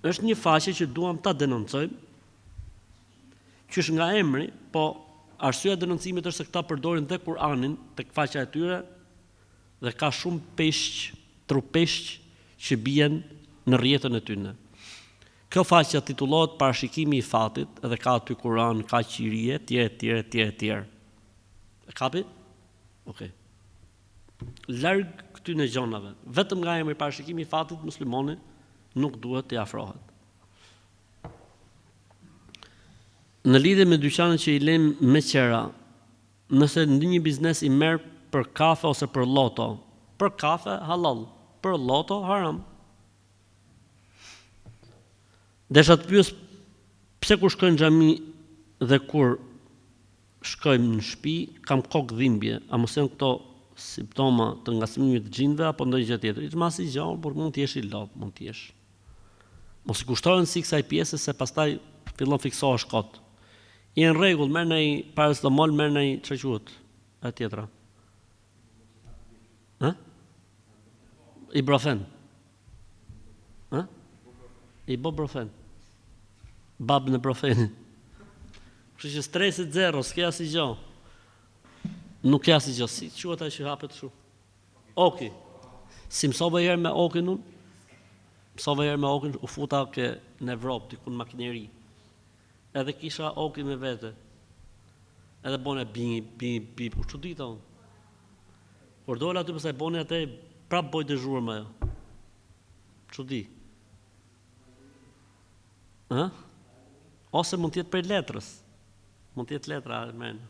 S1: Është një faqe që duam ta denoncojmë, qysh nga emri, po arsyeja e denoncimit është se këta përdorin dhe Kur'anin tek faqja e tyre dhe ka shumë peshq, trupeshq që bien në rrjetën e tyre. Kjo faqja titullohet Parashikimi i fatit dhe ka aty Kur'an, ka qirije, tjerë. E kapi? Okej. Larg këtyre gjonave, vetëm nga emri Parashikimi i fatit muslimani nuk duhet të afrohet. Në lidhje me dyqanet që i lejmë me qera, nëse në një biznes i merr për kafe ose për loto, për kafe halal, për loto haram. Desha të pyes pse kur shkojnë në xhami dhe kur shkojmë në shtëpi kam kokë dhimbje, a mos janë këto simptoma të ngacmimit të xhinëve apo ndonjë gjë tjetër? Më as i gjallë, por mund të jesh i lot, mund të jesh. Mos i kushtohen si kësaj pjese se pastaj fillon fiksohesh kot. Je në rregull, merr në paracetamol, merr në çfarë quhet? E tjetra. Ë? Ibuprofen. Ë? Ibuprofen. Bab në profenin. Kështu që stresi zero, s'ke asnjë gjë. Nuk ka asnjë gjë. Si quhet ajo që hapet kështu? Oki. Si mësova herë me okin unë? Mësova herë me okin, u futa në Evropë, diku në makineri. Edhe kisha okin me vete. Edhe bone bi, u çudita unë. Kur dola aty pastaj bone atë, prap boj dëzhuar me ajo. Çudi. Ë? Ose mund të jetë për letrës. Mund të jetë letra, men.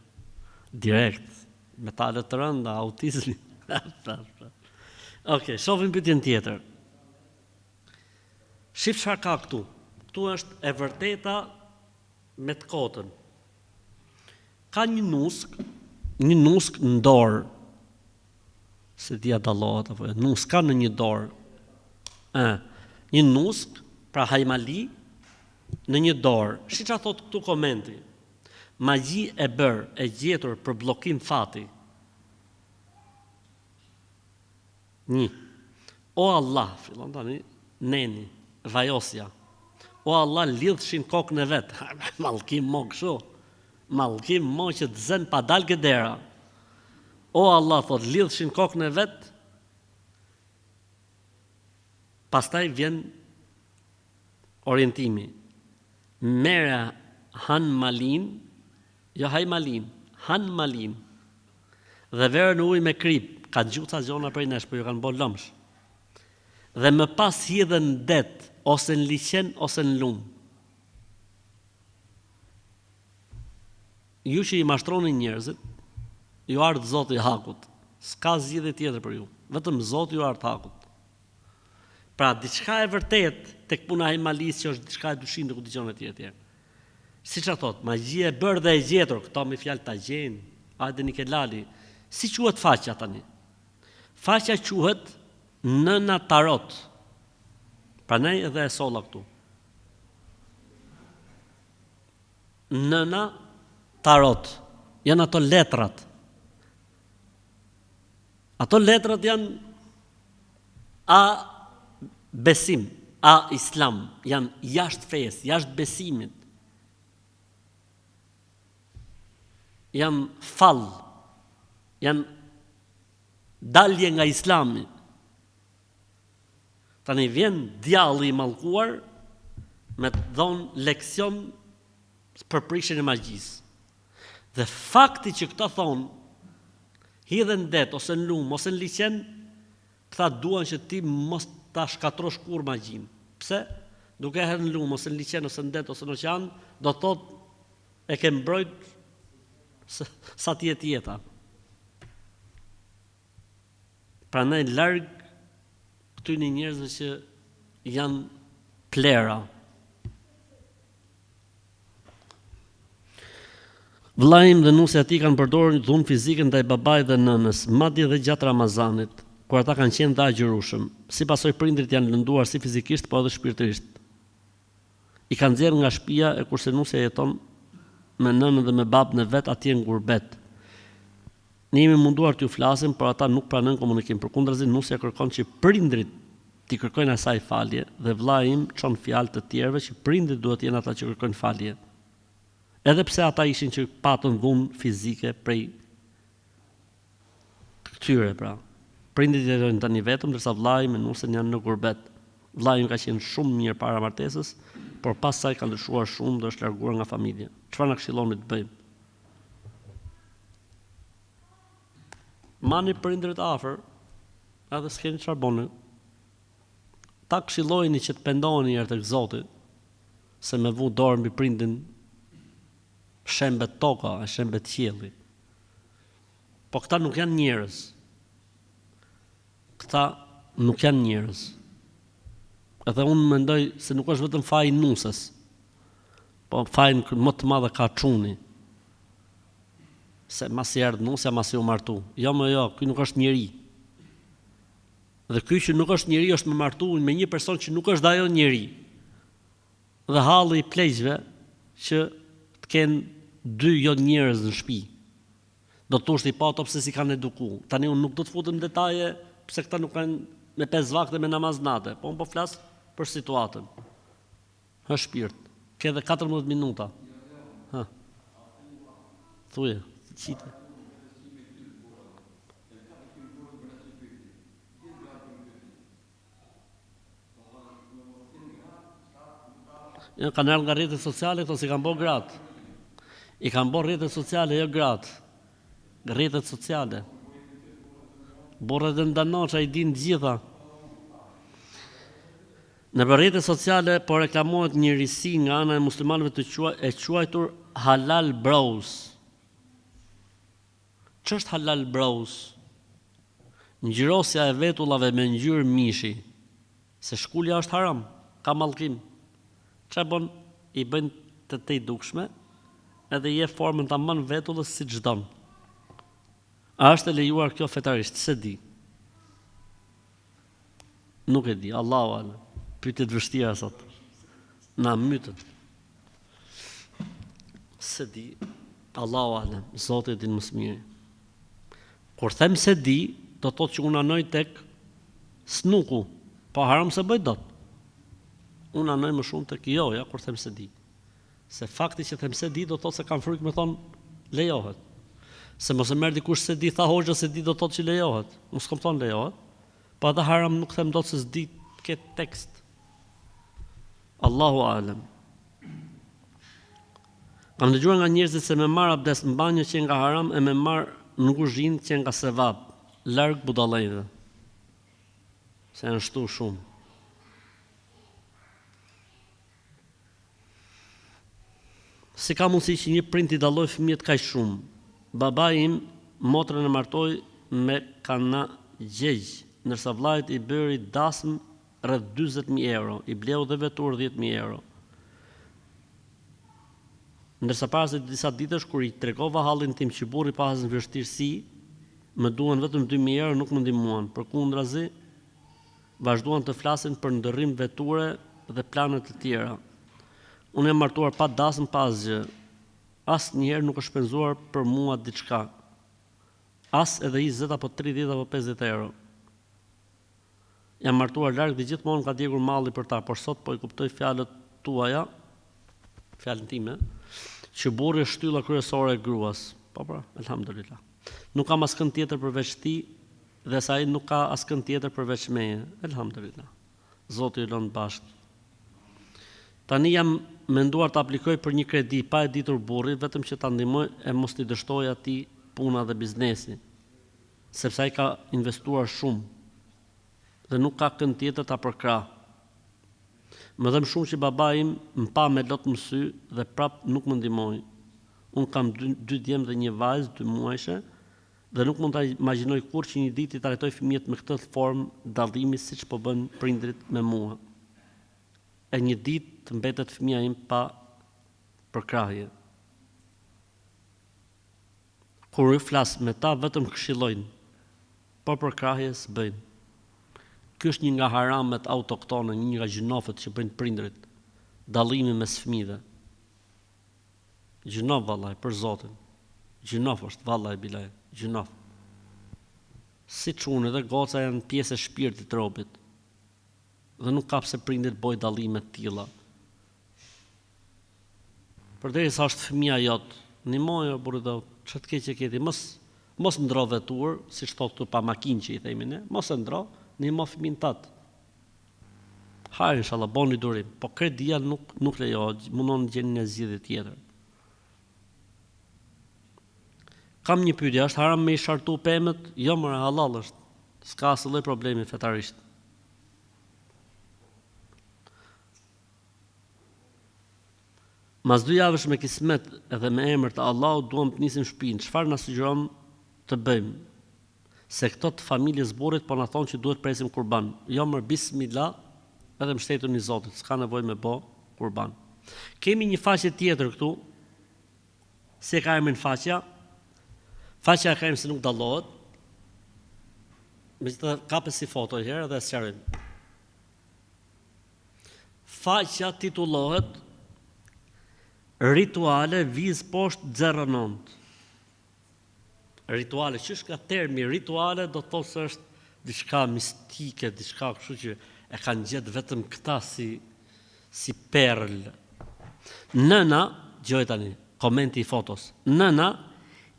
S1: Direkt, metale të rënda, autizmi. Okej, shohim pyetjen tjetër. Shif çfarë ka këtu. Këtu është e vërteta me të kotën. Ka një nusk në dorë. Se dia dallohet apo nuska në një dorë. Një nusk, pra hajmali në një dorë. Si çfarë thot këtu komenti? Magji e bërë, e gjetur për bllokim fati. O Allah, fillon tani, neni, vajosja. O Allah, lidhshin kokën e vet. Mallkim mo kështu. Mallkim mo që të zën pa dal gëdera. O Allah, thot, lidhshin kokën e vet. Pastaj vjen orientimi. Merë han malin, jo haj malin, han malin. Dhe verë në ujë me krip, ka gjuca gjona prej nesh, për ju kanë bërë lëmsh. Dhe më pas hidhen në det, ose në liqen, ose në lumë. Ju që i mashtroni njerëzit, ju ardhë Zoti i hakut. S'ka zgjidhje tjetër për ju, vetëm Zoti ju ardhë hakut. Pra, diçka e vërtet, tek puna e malis që është diçka e dyshim dhe ku digjon e tjetër. Si që thot, magjia e bërë dhe e gjetur, këta me fjalë ta gjenë, ajde një kelali. Si quhet faqja tani? Faqja quhet nëna tarot. Pra nej edhe e solla këtu. Nëna tarot. Janë ato letrat. Ato letrat janë a besim, a islam, janë jashtë fesë, jashtë besimit. Janë fallë, janë dalje nga islami. Tani vjen djalli i mallkuar me të dhonë leksion për prishjen e magjisë. Dhe fakti që këta thonë, hidhen det, ose në lumë, ose në liqen, këta duan që ti mos ta shkatrosh kur magjin. Pse? Duke hedhur në lumë, ose në liqen, ose në det, ose në oqean, do të thotë e ke mbrojt sa ti jetë jeta. Prandaj larg këtyre njerëzve që janë plera. Vllai im dhe nusja e tij kanë përdorur dhunë fizike ndaj babait dhe nënës, madje edhe gjatë Ramazanit. kur ata kanë qenë të agjërueshëm. Si pasojë prindrit janë lënduar si fizikisht, po edhe shpirtërisht. I kanë nxjerrë nga shtëpia e kurse nusja jeton me nënën dhe me babën e vet atje në gurbet. Ne jemi munduar t'ju flasim, por ata nuk pranojnë komunikim. Përkundrazi, nusja kërkon që prindrit t'i kërkojnë asaj falje dhe vllai im çon fjalë të tjerëve që prindrit duhet jenë ata që kërkojnë falje. Edhe pse ata ishin që patën dhunë fizike prej këtyre, pra. Prindrit jetojnë tani vetëm, ndërsa vllai me nusën janë në gurbet. Vllai im ka qenë shumë mirë para martesës, por pas saj ka ndryshuar shumë dhe është larguar nga familja. Çfarë na këshilloni të bëjmë? Mani prindrit afër, edhe s'keni çfarë bëni. Ta këshillojeni që të pendoheni herë tek Zoti, se me vu dorë mbi prindin shembet toka, e shembet qielli. Po këta nuk janë njerëz. Këta nuk janë njerëz. Edhe unë mendoj se nuk është vetëm faji nusës, po fajin më të madhe ka çuni. Se masi erdhë nusja, masi u martu. Jo, ky nuk është njeri. Dhe ky që nuk është njeri është me martu me një person që nuk është ajo njeri. Dhe halli i pleqve që të kenë dy jo njerëz në shtëpi. Do të thoshti pa ato pse si kanë eduku. Tani unë nuk do të futem në detaje pse këta nuk kanë me 5 vakte me namaz nate, po unë po flas për situatën. Ha shpirt. Ke edhe 14 minuta. Ha. Thuje, qite. Ja, kanë ardhur nga rrjetet sociale, këto si kanë bërë gratë. I kanë bërë rrjetet sociale, jo gratë. Rrjetet sociale. Borët e ndanoqa i din gjitha. Në rrjetet sociale po reklamohet njërisi nga ana e muslimanëve e quajtur halal browse. Ç'është halal browse? Ngjyrosja e vetullave me ngjyrë mishi. Se shkulja është haram, ka mallkim. Çfarë bën? I bëjnë të dukshme edhe i jep formën tamam vetullës siç don. A është e lejuar kjo fetarisht? Se di. Nuk e di, Allahu ala. Pyetje të vështira sot. Na mytën. Se di, Allahu ala, Zoti e din më së miri. Kur them se di, do të thotë që unë anoj tek snuku, po haram se bëj dot. Unë anoj më shumë tek joja kur them se di. Se fakti që them se di do të thotë se kam frikë me thonë lejohet. Se mos e merr dikush se di, tha hoxha se di do të thotë që lejohet. Unë s'kam thonë lejohet. Po ata haram nuk them dot se s'di këtë tekst. Allahu alem. Kam dëgjuar nga njerëzit se me marr abdes në banjë që nga haram e me marr në kuzhinë që nga sevap, larg budallëve. Se janë shtu shumë. Si ka mundësi që një prind i dalloj fëmijët kaq shumë? Babai im motrën e martoi me kana gjegj, ndërsa vllait i bëri dasm rreth 40.000 euro, i bleu dhe vetur 10.000 euro. Ndërsa para se disa ditësh kur i tregova hallin tim që burri pas në vështirësi, më duan vetëm 2.000 euro, nuk më ndihmuan. Përkundrazi, vazhduan të flasin për ndërrim veture dhe plane të tjera. Unë jam martuar pa dasm, pa asgjë. Asnjëherë nuk është shpenzuar për mua diçka. As edhe 20 apo 30 apo 50 euro. Jam martuar larg dhe gjithmonë ka djegur malli për ta, por sot po i kuptoj fjalët tuaja, fjalën time, që burri është shtylla kryesore e gruas. Po pra, elhamdulillah. Nuk kam askën tjetër përveç ti dhe sa ai nuk ka askën tjetër përveç meje. Elhamdulillah. Zoti i lënë bashkë. Tani jam menduar të aplikoj për një kredi pa e ditur burri, vetëm që ta ndihmoj e mos t'i dështoj atij puna dhe biznesi, sepse ai ka investuar shumë dhe nuk ka kënd tjetër ta përkrah. Më dhem shumë që baba im më pa me lot në sy dhe prap nuk më ndihmoi. Unë kam 2 djemë dhe një vajzë 2 muajshe dhe nuk mund ta imagjinoj kurrë që një ditë i trajtoj fëmijët me këtë formë dallimi siç po bën prindrit me mua. E një ditë të mbetet fëmia im pa përkrahje. Kur i flas me ta vetëm këshillojnë. por për krahje s'bëjnë. Ky është një nga haramet autoktone, një nga gjinofet që bëjnë prindrit, dallimi mes fëmijëve. Gjinof vallaj, për Zotin. Gjinof është vallaj bilaj, gjinof. Si çuni dhe goca janë pjesë e shpirtit të robit. Dhe nuk ka pse prindit bëj dallime të tilla. Përderisa është fëmia jot, nimojo burrë do, ç't keq e keti, mos ndro vetur, siç thotë këtu pa makinë që i themi ne, mos e ndro, nimo fëmin tat. Hajde inshallah boni durim, po kredia nuk lejohet, mundon gjeni një zgjidhje tjetër. Kam një pyetje, është haram me i shartu pemët? Jo, më halal është. S'ka asnjë lloj problemi fetarisht. Mas 2 javësh me kismet edhe me emër të Allahut duam të nisim shtëpinë. Çfarë na sugjeron të bëjmë? Se këto të familjes zborrit po na thonë që duhet presim kurban. Jo më bismillah, edhe mbështetuni Zotit, s'ka nevojë me bë kurban. Kemi një faqe tjetër këtu. Se ka emrin faqja? Faqja ka emrin se nuk dallohet. Megjithatë kape si foto herë dhe sqarojm. Faqja titullohet Rituale viz poshtë 09. Rituale, që është ka termi rituale, do të thotë se është diçka mistike, diçka kështu që e kanë gjetë vetëm këta si perl. Nëna, gjoj tani, komenti i fotos. Nëna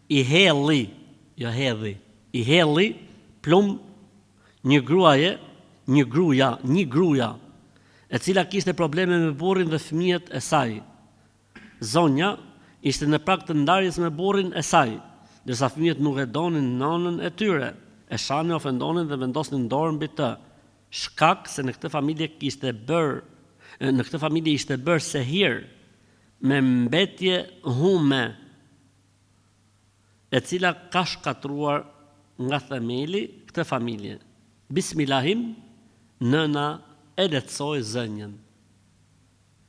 S1: i helli, jo hedhi, i helli plumb një gruaja, e cila kishte probleme me burrin dhe fëmijët e saj. Zonja ishte në prag të ndarjes me burrin e saj, ndërsa fëmijët nuk e donin nonën e tyre, e shanin, ofendonin dhe vendosnin dorë mbi të, shkak se në këtë familje ishte bërë sehir me mbetje hume, e cila ka shkatruar nga themeli këtë familje. Bismillahim, nëna e lehtësoi zënjën.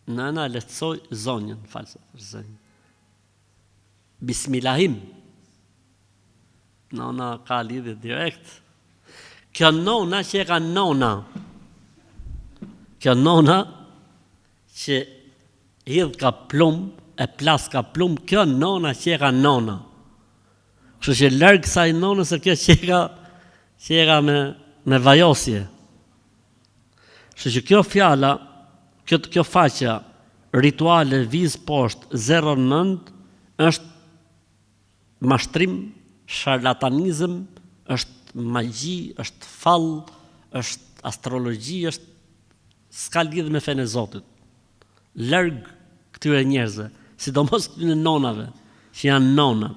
S1: Nëna lehtësoi zonjën, falsa, zënjën. Bismillahim. Nona ka lidhje direkt. Kjo nona që e ka nona. Kjo nona që hidh ka plumb, e plas ka plumb, kjo nona që e ka nona. Kështu që larg kësaj nonës se kjo që e ka me vajosje. Kështu që kjo fjala, kjo faqja rituale viz poshtë 09 është mashtrim, sharlatanizëm, është magji, është fall, është astrologji, s'ka lidhje me fenë e Zotit. Larg këtyre njerëzve, sidomos këtyre nonave, që janë nona.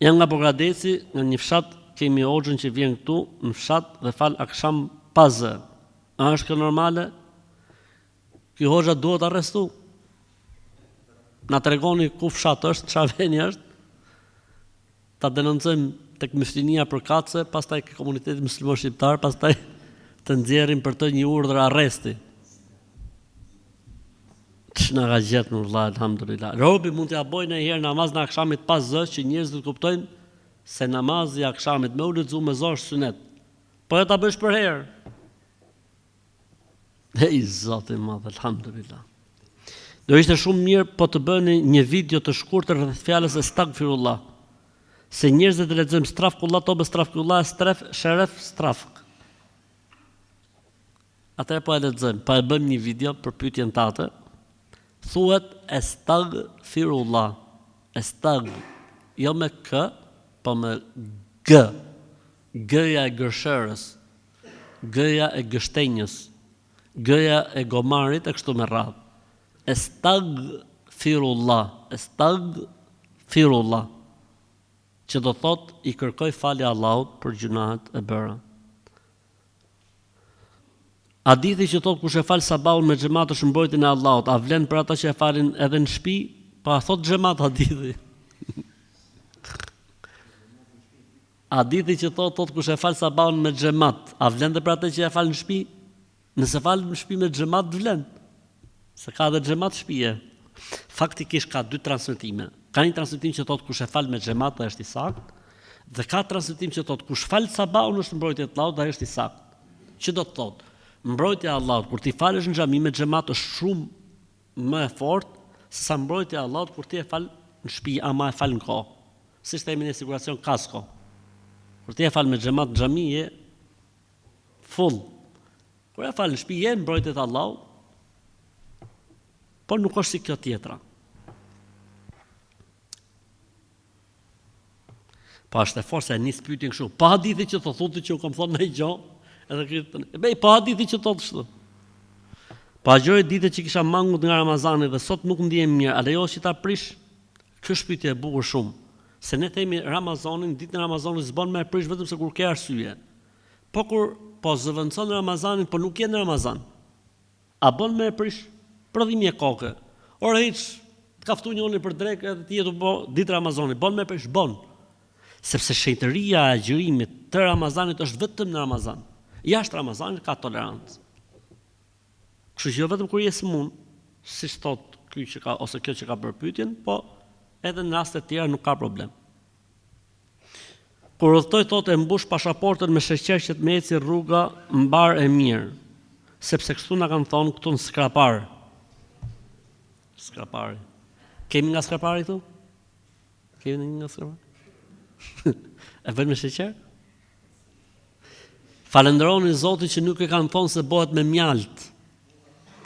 S1: Jam nga Bogradeci, nga një fshat, kemi hoxhën që vjen këtu në fshat dhe fal akşam pazë. A është kjo normale? Ky hoxha duhet arrestu. Na tregoni ku fshat është, çfarë veni është? Ta denoncojmë tek myslinia për kace, pastaj ke komuniteti musliman shqiptar, pastaj të nxjerrim për të një urdhër arresti. Ç'na ka gjetë në vëllai, alhamdulillah. Robi mund t'ja bëjë një herë namaz në akşamit pas zë, që njerëzit kuptojnë se namazi i akşamit me u lexu me zë është sunet. Po e ta bësh për herë. Hej, Zoti i madh, alhamdulillah. Do ishte shumë mirë po të bëni një video të shkurtër rreth fjalës estagfirullah. Se njerëzit e lexojmë strafkullah, tobe strafkullah, sheref strafk. Atëherë po e lexojmë, po e bëjmë një video për pyetjen tate. Thuhet estagfirullah. Estag, jo me k, po me g. G-ja e gërshërës, g-ja e gështenjës, g-ja e gomarit e kështu me radhë. Estagfirullah, estagfirullah, që do thot i kërkoj falje Allahut për gjunahet e bëra. Hadithi që thot kush e fal sabahun me xhamat është mbrojtjen e Allahut, a vlen për ata që e falin edhe në shtëpi? Pa thot xhamat hadithi. Hadithi që thot kush e fal sabahun me xhamat, a vlen dhe për ata që e fal në shtëpi? Nëse fal në shtëpi me xhamat vlen. Se ka edhe xhamat shtëpie. Faktikisht ka dy transmetime. Ka një transmetim që thot kush e fal me xhamat dhe është i saktë, Dhe ka transmetim që thotë kush fal sabahun është mbrojtje e Allahut, ai është i saktë. Që do të thotë, mbrojtja e Allahut kur ti falesh në xhami me xhamat është shumë më e fortë se sa mbrojtja e Allahut kur ti e fal në shtëpi, ama e fal në kohë. Siç themi në siguracion kasko. Kur ti e fal me xhamat në xhami je full. Kur e fal në shtëpi je mbrojtja e Allahut, por nuk është si kjo tjetra. Pa është e fortë se nis pyetjen kështu. Pa hadithi që thotë që u kam thonë ndaj gjë, edhe këtë. Pa hadithi që thotë kështu. Pa gjë ditë që kisha mangut nga Ramazani dhe sot nuk ndihem mirë, a lejo që ta prish? Kjo shpytje e bukur shumë. Se ne themi Ramazanin, ditën e Ramazanit s'bën me prish vetëm se kur ke arsye. Po zëvendëson Ramazanin, po nuk je në Ramazan. A bën me prish? Prodhimi e kokë. Ora hiç, të kaftu njëri për drekë edhe ti jetu po ditë Ramazanit, bën me prish, bën. Sepse shenjtëria e agjërimit të Ramazanit është vetëm në Ramazan. Jashtë Ramazanit ka tolerancë. Kështu që jo vetëm kur je smund, siç thot ky që ka ose kjo që ka bërë pyetjen, po edhe në raste të tjera nuk ka problem. Kur udhtoj thotë e mbush pasaportën me sheqer që të më eci rruga mbar e mirë, sepse kështu na kanë thonë këtu në Skrapar. Skrapari. Kemi nga Skrapari këtu? Kemi nga Skrapari? E vën me sheqer? Falenderoni Zotin që nuk e kanë thonë se bëhet me mjalt.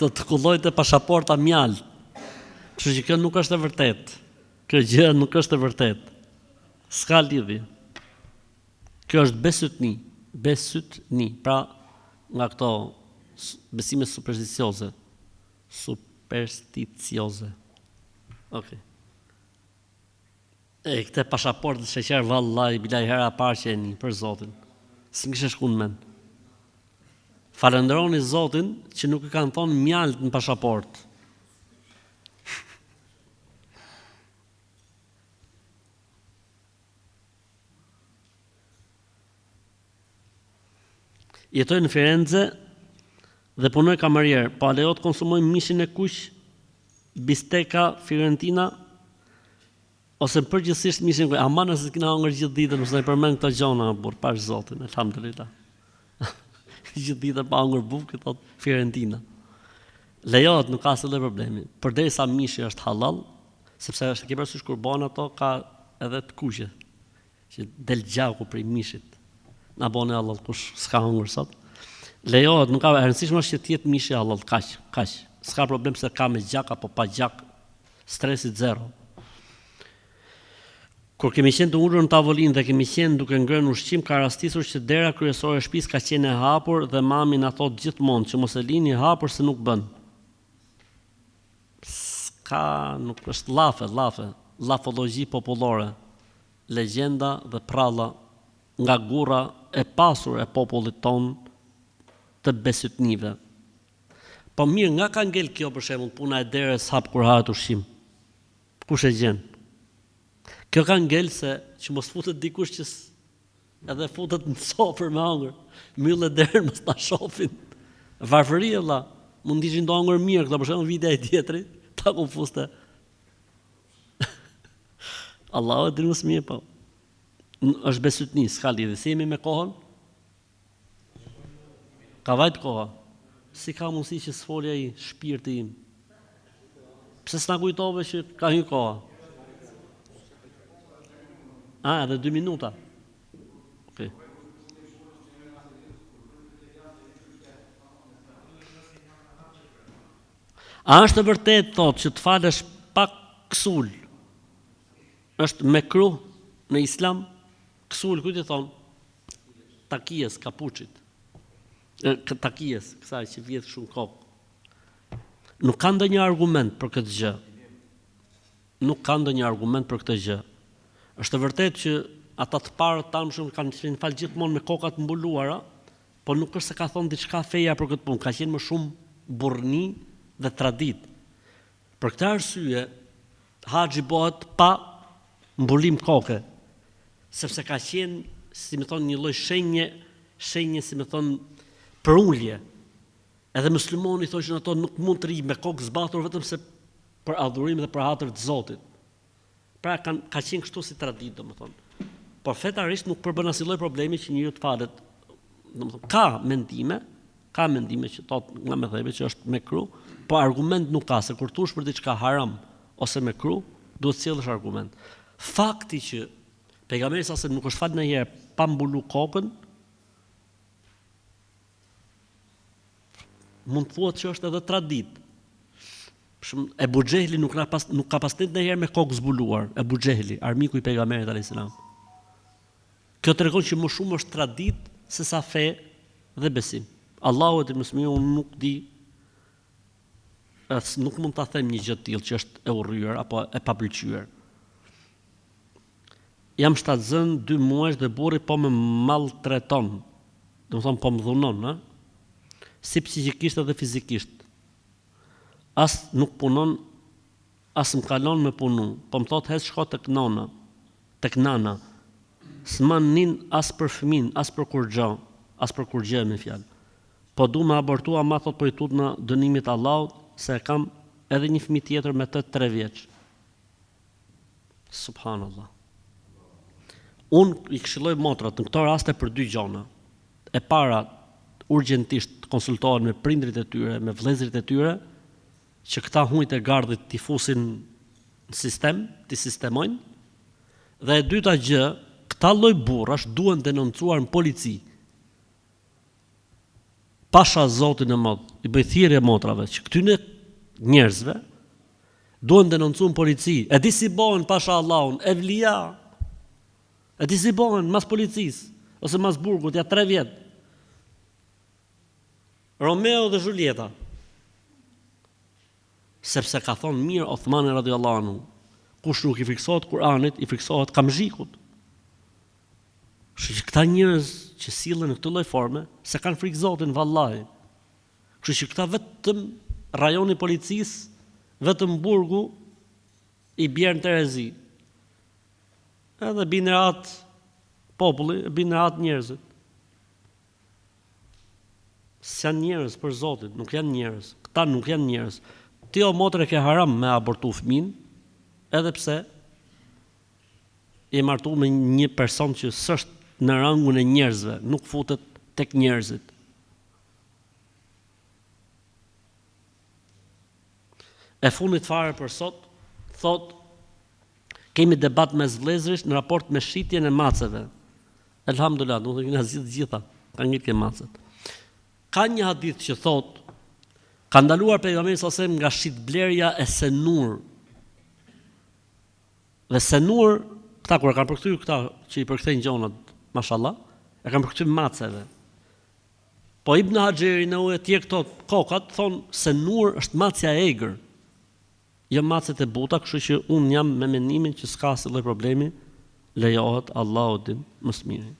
S1: Të kullojtë pasaporta mjalt. Kështu që kjo nuk është e vërtet. Kjo gjë nuk është e vërtet. S'ka lidhje. Kjo është besytni. Pra nga këto besime supersticioze. Okej. Këte pasaportë të sheqer vallaj, bilaj hera parë që e një, për Zotin. Së në kështë shku në men. Falenderoni Zotin që nuk e kanë thonë mjalt në pasaportë. Jetoj në Firenze dhe punoj kamarier, po a lejohet konsumoj mishin e kuq, bisteka, Fiorentina, ose përgjithsisht mishin e kuq. Ama nëse kena hangër gjithë ditën, nëse ne përmend këto gjona, burr, pash Zotin, elhamdulillah. Gjithë ditën pa hangër bukë, thot Fiorentina. Lejohet, nuk ka asnjë problemi. Përderisa mishi është halal, sepse është ke parasysh kur bën ato ka edhe të kuqe, që del gjaku prej mishit. Na bone Allah kush s'ka hangër sot. Lejohet, nuk ka e rëndësishme është që të jetë mishi halal, kaq. S'ka problem se ka me gjak apo pa gjak, stresi zero. Kur kemi qenë të ulur në tavolinë dhe kemi qenë duke ngrënë ushqim, ka rastisur që dera kryesore e shtëpisë ka qenë e hapur dhe mami na thot gjithmonë që mos e lini hapur se nuk bën. Nuk është lafologji popullore, legjenda dhe pralla nga gurra e pasur e popullit ton të besytnive. Po mirë, nga ka ngel kjo për shembull puna e derës hap kur hahet ushqim? Kush e gjen? Kjo ka ngel se që mos futet dikush që edhe futet në sofër me hangër. Mbyllë derën mos ta shohin. Varfëri valla, mund ishin do hangër mirë, këta për shembull videa e tjetrit, ta konfuste. Allahu e din më së miri po. Është besytni, s'ka lidhje. Si jemi me kohën? Ka vajt koha. Si ka mundësi që s'folja i shpirti im? Pse s'na kujtove që ka hyrë koha? Edhe 2 minuta. Okay. A është e vërtet thot që të falesh pak kësul? Është mekruh në Islam? Kësul, kujt i thon? Takijes, kapuçit. Takijes, kësaj që vjet shumë kokë. Nuk ka ndonjë argument për këtë gjë. Është e vërtet që ata të parët tanë shumë kanë qenë fal gjithmonë me kokat mbuluara, po nuk është se ka thonë diçka feja për këtë punë, ka qenë më shumë burrni dhe tradit. Për këtë arsye, haxhi bëhet pa mbulim koke, sepse ka qenë, si më thonë, një lloj shenje, si më thonë, për ullje. Edhe muslimoni thoshin ato nuk mund të ri me kokë zbatur vetëm se për adhurim dhe për hatër të Zotit. Pra ka qenë kështu si tradit, domethënë. por fetarisht nuk përbën asnjë lloj problemi që njeriu të falet. Domethënë ka mendime që thot nga mëdhëve që është mekruh, po argument nuk ka se kur thush për diçka haram ose mekruh, duhet të sjellësh argument. Fakti që pejgamberi sa nuk është fal ndonjëherë pa mbulu kokën, mund të thuhet që është edhe tradit. Ebu Xhehli nuk ka pasur ndonjëherë me kokë zbuluar, Ebu Xhehli, armiku i pejgamberit alayhis salam. Kjo tregon që më shumë është tradit se sa fe dhe besim. Allahu e mësimi unë nuk di, nuk mund ta them një gjë të tillë që është e urryer apo e papëlqyer. Jam shtatzën 2 muaj dhe burri po më maltreton. Domethënë po më dhunon, ë? Si psikikisht edhe fizikisht. As nuk punon, as më kalon me punu. Po më thot hes shko tek nana. S'man nin as për fëmin, as për kur gjë me fjalë. Po du me abortua, ma thot po i tut në dënimit Allahut, se kam edhe një fëmijë tjetër me të 3 vjeç. Subhanallah. Unë i këshilloj motrat në këto raste për 2 gjëra. E para, urgjentisht konsultohen me prindrit e tyre, me vëllezërit e tyre, që këta hujt e gardhit t'i fusin në sistem, t'i sistemojnë. Dhe e dyta gjë, këta lloj burrash duhen denoncuar në polici. Pasha Zotin e Madh, i bëj thirrje motrave që këtyne njerëzve duhen denoncuar në polici. E di si bëhen pasha Allahun, evlia. E di si bëhen mas policisë ose mas burgut, ja 3 vjet. Romeo dhe Julieta. Sepse ka thonë mirë Othmani radhiyallahu anhu, kush nuk i friksohet Kur'anit, i friksohet Kamzhikut. Kështu që këta njerëz që sillen në këtë lloj forme, se kanë frikë Zotin vallahi. Kështu që këta vetëm rajoni policisë, vetëm burgu i bjerë në Terezi. Edhe bine atë populli, bine atë njerëzit. S'janë njerëz për Zotin, nuk janë njerëz. Këta nuk janë njerëz. Ti o motre ke haram me abortu fëmin, edhe pse je martu me një person që s'është në rangun e njerëzve, nuk futet tek njerëzit. E fundit fare për sot, thot, kemi debat mes vëllezërish në raport me shitjen e maceve. Elhamdulillah, nuk kemi zgjidhur gjitha, kanë ngjitur macet. Ka një hadith që thot, ka ndaluar pejgamberi sallallahu alajhi wasallam nga shitblerja e senur. Dhe senur, këta kur kanë përkthyer këta që i përkthejnë gjonat, mashallah, e kanë përkthyer maceve. Po Ibn Haxheri në e tjerë këto kokat thonë senur është macja e egër. Jo macet e buta, kështu që unë jam me mendimin që s'ka asnjë lloj problemi, lejohet, Allahu din më së miri.